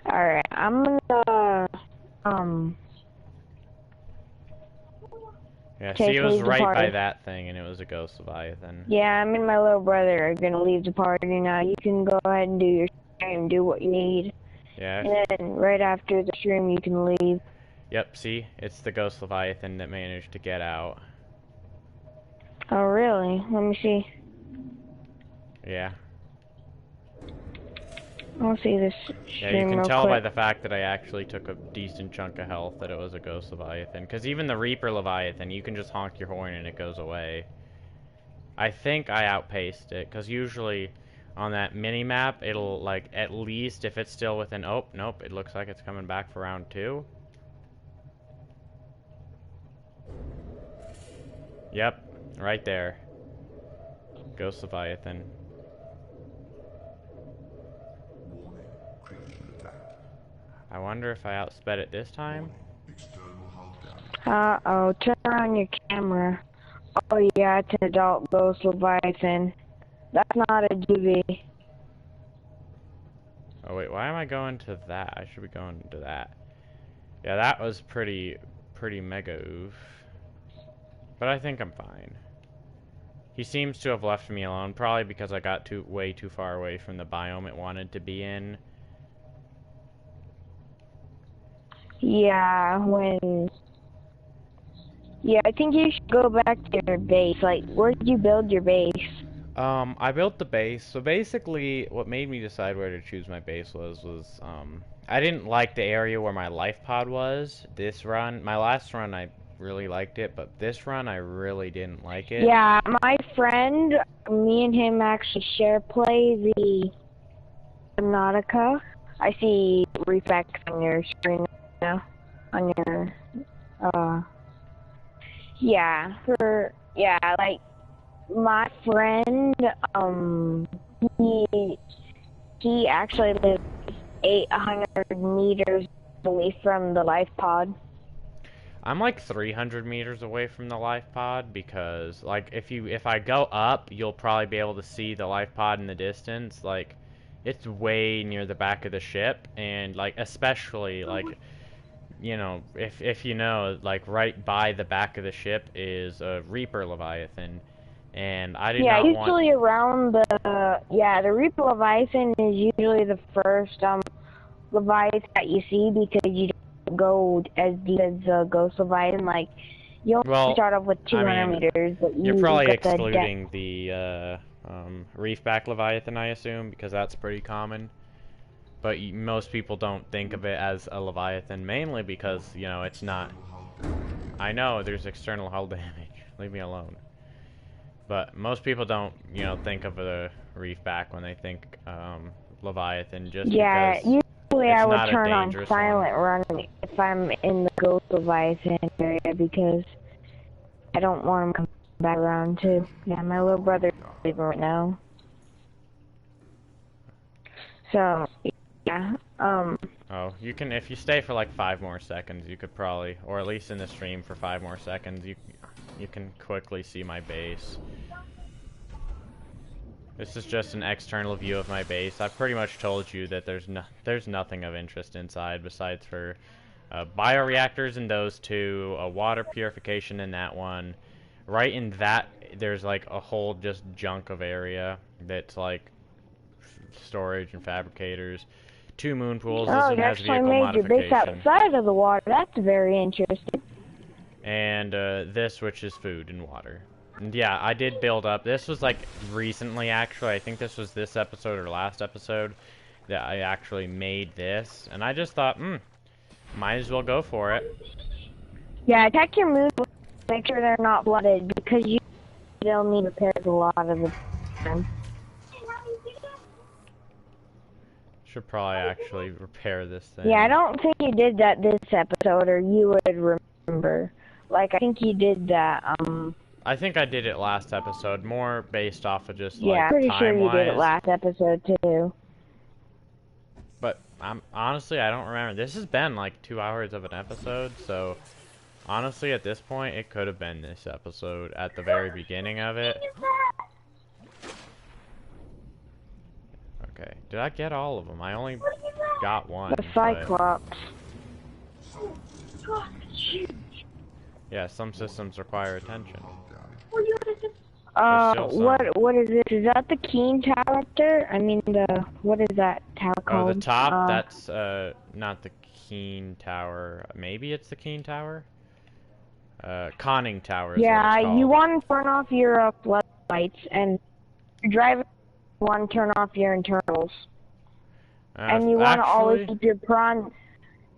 Alright, I'm gonna, Yeah, Okay, see, it was leave the right by party. that thing, and it was a ghost Leviathan. Yeah, me and my little brother are gonna leave the party now. You can go ahead and do your stream, do what you need. Yeah. And then right after the stream, you can leave. Yep, see? It's the ghost Leviathan that managed to get out. Oh, really? Let me see. Yeah. I'll see this Yeah, stream you can real tell by quick. the fact that I actually took a decent chunk of health that it was a ghost Leviathan. Because even the Reaper Leviathan, you can just honk your horn and it goes away. I think I outpaced it, because usually on that mini-map, it'll, like, at least if it's still within... Oh, nope, it looks like it's coming back for round 2. Yep, right there. Ghost Leviathan. Warning, critical attack. I wonder if I outsped it this time? External hull damage. Uh-oh, turn on your camera. Oh yeah, it's an adult ghost Leviathan. That's not a DV. Oh wait, why am I going to that? I should be going to that. Yeah, that was pretty mega oof. But I think I'm fine. He seems to have left me alone, probably because I got way too far away from the biome it wanted to be in. Yeah, Yeah, I think you should go back to your base. Like, where did you build your base? I built the base. So basically, what made me decide where to choose my base was, I didn't like the area where my life pod was. This run, my last run, I really liked it, but this run, I really didn't like it. Yeah, my friend, me and him actually share play the Subnautica. I see reflex on your screen now. On your, yeah, like, my friend, he actually lives 800 meters away from the life pod. I'm like 300 meters away from the life pod because, like, if I go up, you'll probably be able to see the life pod in the distance. Like, it's way near the back of the ship, and like, especially like, you know, if you know, like, right by the back of the ship is a Reaper Leviathan, and I did not want. Usually around the Reaper Leviathan is usually the first Leviathan that you see because you don't go as deep as Ghost Leviathan. Like, you only start off with 200 meters, but you're probably excluding the Reefback Leviathan, I assume, because that's pretty common. But most people don't think of it as a Leviathan, mainly because, you know, it's not. I know there's external hull damage. Leave me alone. But most people don't, you know, think of a Reefback when they think Leviathan, just because usually it's I would not a turn on dangerous silent one. run if I'm in the Ghost Leviathan area because I don't want him to come back around too. Yeah, my little brother's sleeping right now. So, yeah, Oh, you can, if you stay for like 5 more seconds, you could probably, or at least in the stream for 5 more seconds, you can quickly see my base. This is just an external view of my base. I've pretty much told you that there's nothing of interest inside besides for bioreactors in those two, a water purification in that one. Right in that, there's like a whole just junk of area that's like storage and fabricators. 2 moon pools. This one has vehicle modification. your base outside of the water. That's very interesting. And this, which is food and water. And yeah, I did build up. This was like recently, actually. I think this was this episode or last episode that I actually made this. And I just thought, might as well go for it. Yeah, check your moon pools. Make sure they're not flooded because they'll need repairs a lot of the time. Should probably actually repair this thing. Yeah, I don't think you did that this episode, or you would remember. Like, I think you did that, I think I did it last episode, more based off of just, like, yeah, pretty sure you did it time-wise. last episode, too. But, honestly, I don't remember. This has been, like, 2 hours of an episode, so, honestly, at this point, it could have been this episode at the very beginning of it. Okay, did I get all of them? I only got one. The Cyclops. Yeah, some systems require attention. What is this? Is that the Keen Tower up there? I mean, what is that tower called? Oh, the top? That's, not the Keen Tower. Maybe it's the Keen Tower? Conning Tower is what it's called. You want to turn off your floodlights, and drive. You want to turn off your internals. And you want to always keep your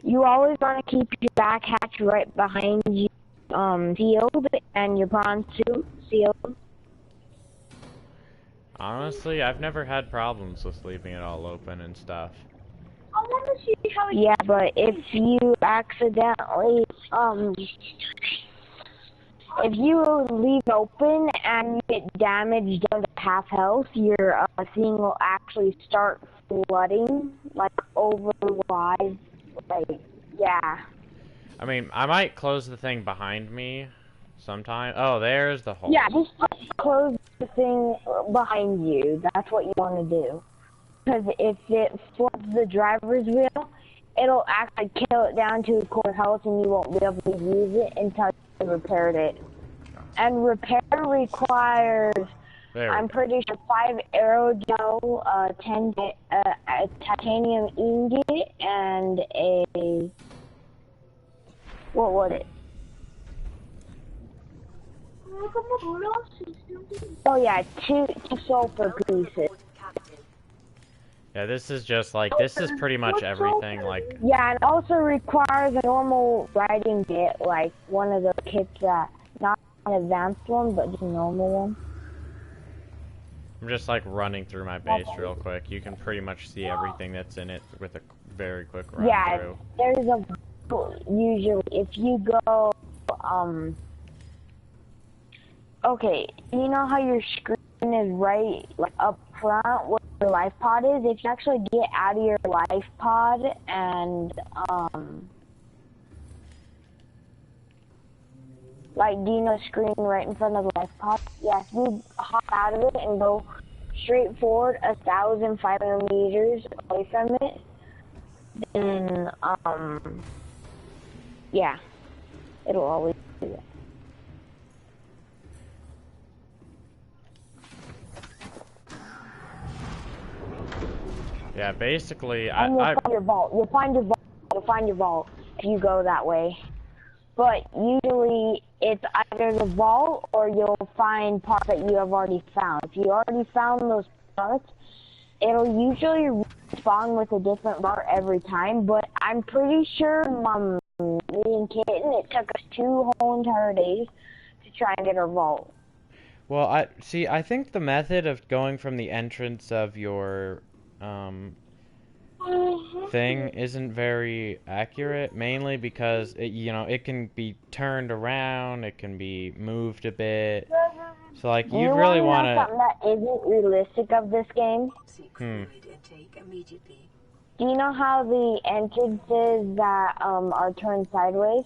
you always want to keep your back hatch right behind you, sealed, and your prawn suit sealed. Honestly, I've never had problems with leaving it all open and stuff. I want to see how. Yeah, but if you accidentally, if you leave it open and you get damaged down to half health, your thing will actually start flooding, like, over wide, like, yeah. I mean, I might close the thing behind me sometime. Oh, there's the hole. Yeah, just close the thing behind you. That's what you want to do. Because if it floods the driver's wheel, it'll actually kill it down to core health and you won't be able to use it until you repaired it. And repair requires, I'm pretty sure, 5 aerogel, 10 a titanium ingot, and a, what was it? Oh yeah, two sulfur pieces. Yeah, this is just like, this is pretty much everything, like... Yeah, it also requires a normal riding kit, like one of the kits that, not an advanced one, but just a normal one. I'm just like running through my base real quick. You can pretty much see everything that's in it with a very quick run through. There's a, usually, if you go, okay, you know how your screen is right, like, up front where your life pod is? If you actually get out of your life pod and, like, do you know screen right in front of the life pod? Yeah, if you hop out of it and go straight forward 1,500 meters away from it, then, yeah, it'll always do that. Yeah, basically, And you'll find your vault. You'll find your vault. You'll find your vault if you go that way. But usually it's either the vault or you'll find parts that you have already found. If you already found those parts, it'll usually respawn with a different part every time. But I'm pretty sure me and Kitten, it took us 2 whole entire days to try and get our vault. Well, I think the method of going from the entrance of your thing isn't very accurate, mainly because it can be turned around, it can be moved a bit. So like you really want to something that isn't realistic of this game? Intake immediately. Do you know how the entrances that are turned sideways?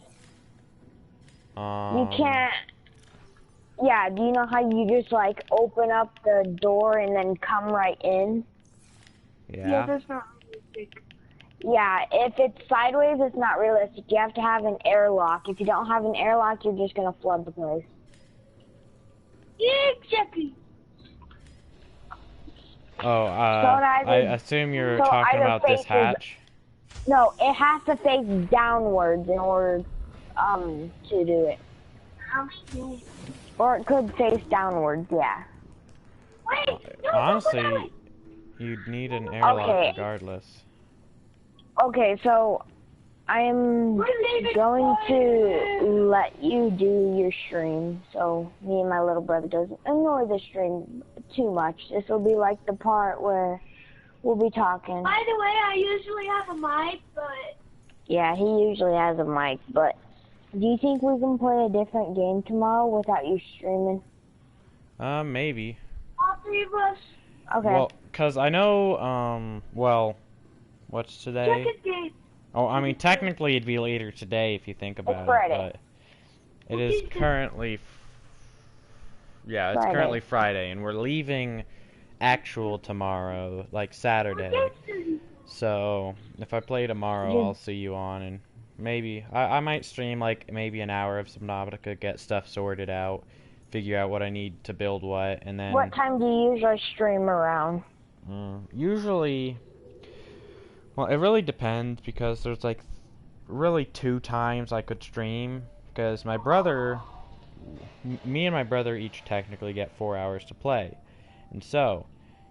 You can't. Yeah, do you know how you just like open up the door and then come right in? Yeah. That's not realistic. Yeah, if it's sideways, it's not realistic. You have to have an airlock. If you don't have an airlock, you're just gonna flood the place. Yeah, exactly. Oh, I assume you're talking about this hatch? No, it has to face downwards in order to do it. Or it could face downwards, yeah. Wait, no, Honestly, you'd need an airlock regardless. Okay, so I am going to let you do your stream, so me and my little brother doesn't annoy the stream too much. This will be like the part where we'll be talking. By the way, I usually have a mic, but... Yeah, he usually has a mic, but do you think we can play a different game tomorrow without you streaming? Maybe. All 3 of us. Okay. Well, 'cause I know, well, what's today? Second game. Oh, I mean, technically it'd be later today if you think about Friday. it, but it is currently, yeah, it's currently Friday, and we're leaving actual tomorrow, like Saturday. So, if I play tomorrow, I'll see you on, and maybe, I might stream, like, maybe an hour of Subnautica, get stuff sorted out, figure out what I need to build what, and then... What time do you usually stream around? Usually... Well, it really depends, because there's, like, really 2 times I could stream, because my brother... Me and my brother each technically get 4 hours to play, and so,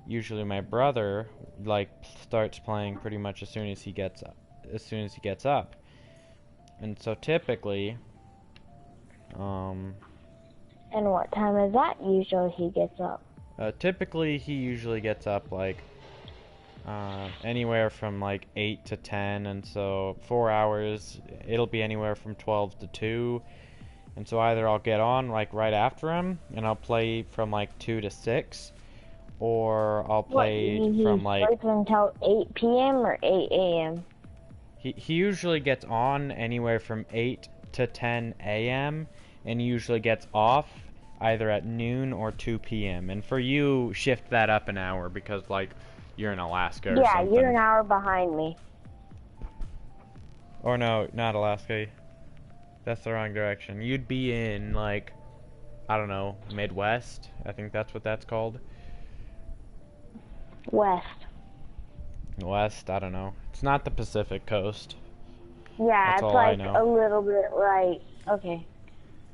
usually my brother, like, starts playing pretty much as soon as he gets up. And so typically, And what time is that usually he gets up? typically he usually gets up like anywhere from like 8 to 10, and so 4 hours, it'll be anywhere from 12 to 2. And so either I'll get on like right after him and I'll play from like 2 to 6, or I'll play from like until 8 p.m. or 8 a.m. He usually gets on anywhere from 8 to 10 a.m. and usually gets off either at noon or 2 p.m. And for you, shift that up an hour because, like, you're in Alaska or something. Yeah, you're an hour behind me. Or no, not Alaska. That's the wrong direction. You'd be in, like, I don't know, Midwest. I think that's what that's called. West. West, I don't know. It's not the Pacific coast. Yeah, That's it's all like I know. a little bit right. Okay.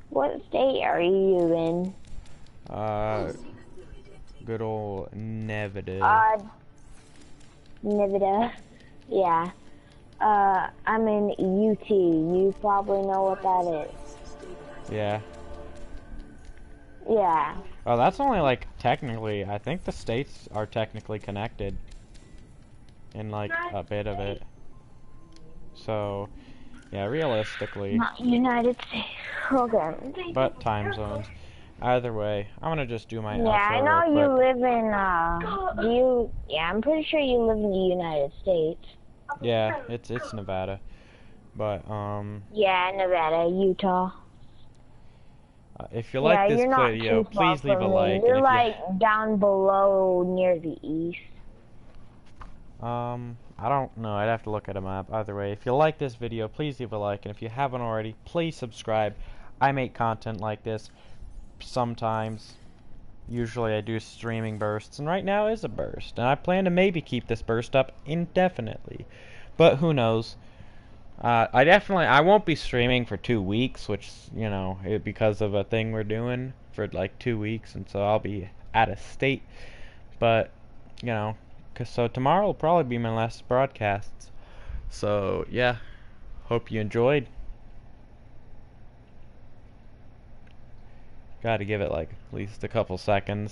What state are you in? Good old Nevada. Nevada. Yeah. I'm in UT. You probably know what that is. Yeah. Yeah. Oh, that's only like technically. I think the states are technically connected in like a bit of it. So, yeah, realistically. Not United States. Okay. But time zones. Either way, I'm gonna just do my Yeah, outro I real know quick. you live in, yeah, I'm pretty sure you live in the United States. Yeah, it's Nevada. But, Yeah, Nevada, Utah. if you Yeah, like this you're not video, too far please leave a from me. like. You're And if like down below near the east. I don't know. I'd have to look at a map. Either way, if you like this video, please leave a like. And if you haven't already, please subscribe. I make content like this sometimes. Usually I do streaming bursts, and right now is a burst. And I plan to maybe keep this burst up indefinitely. But who knows? I won't be streaming for 2 weeks, which, you know, because of a thing we're doing for like 2 weeks, and so I'll be out of state. But, you know, so tomorrow will probably be my last broadcasts. So, yeah, hope you enjoyed. Gotta give it like at least a couple seconds.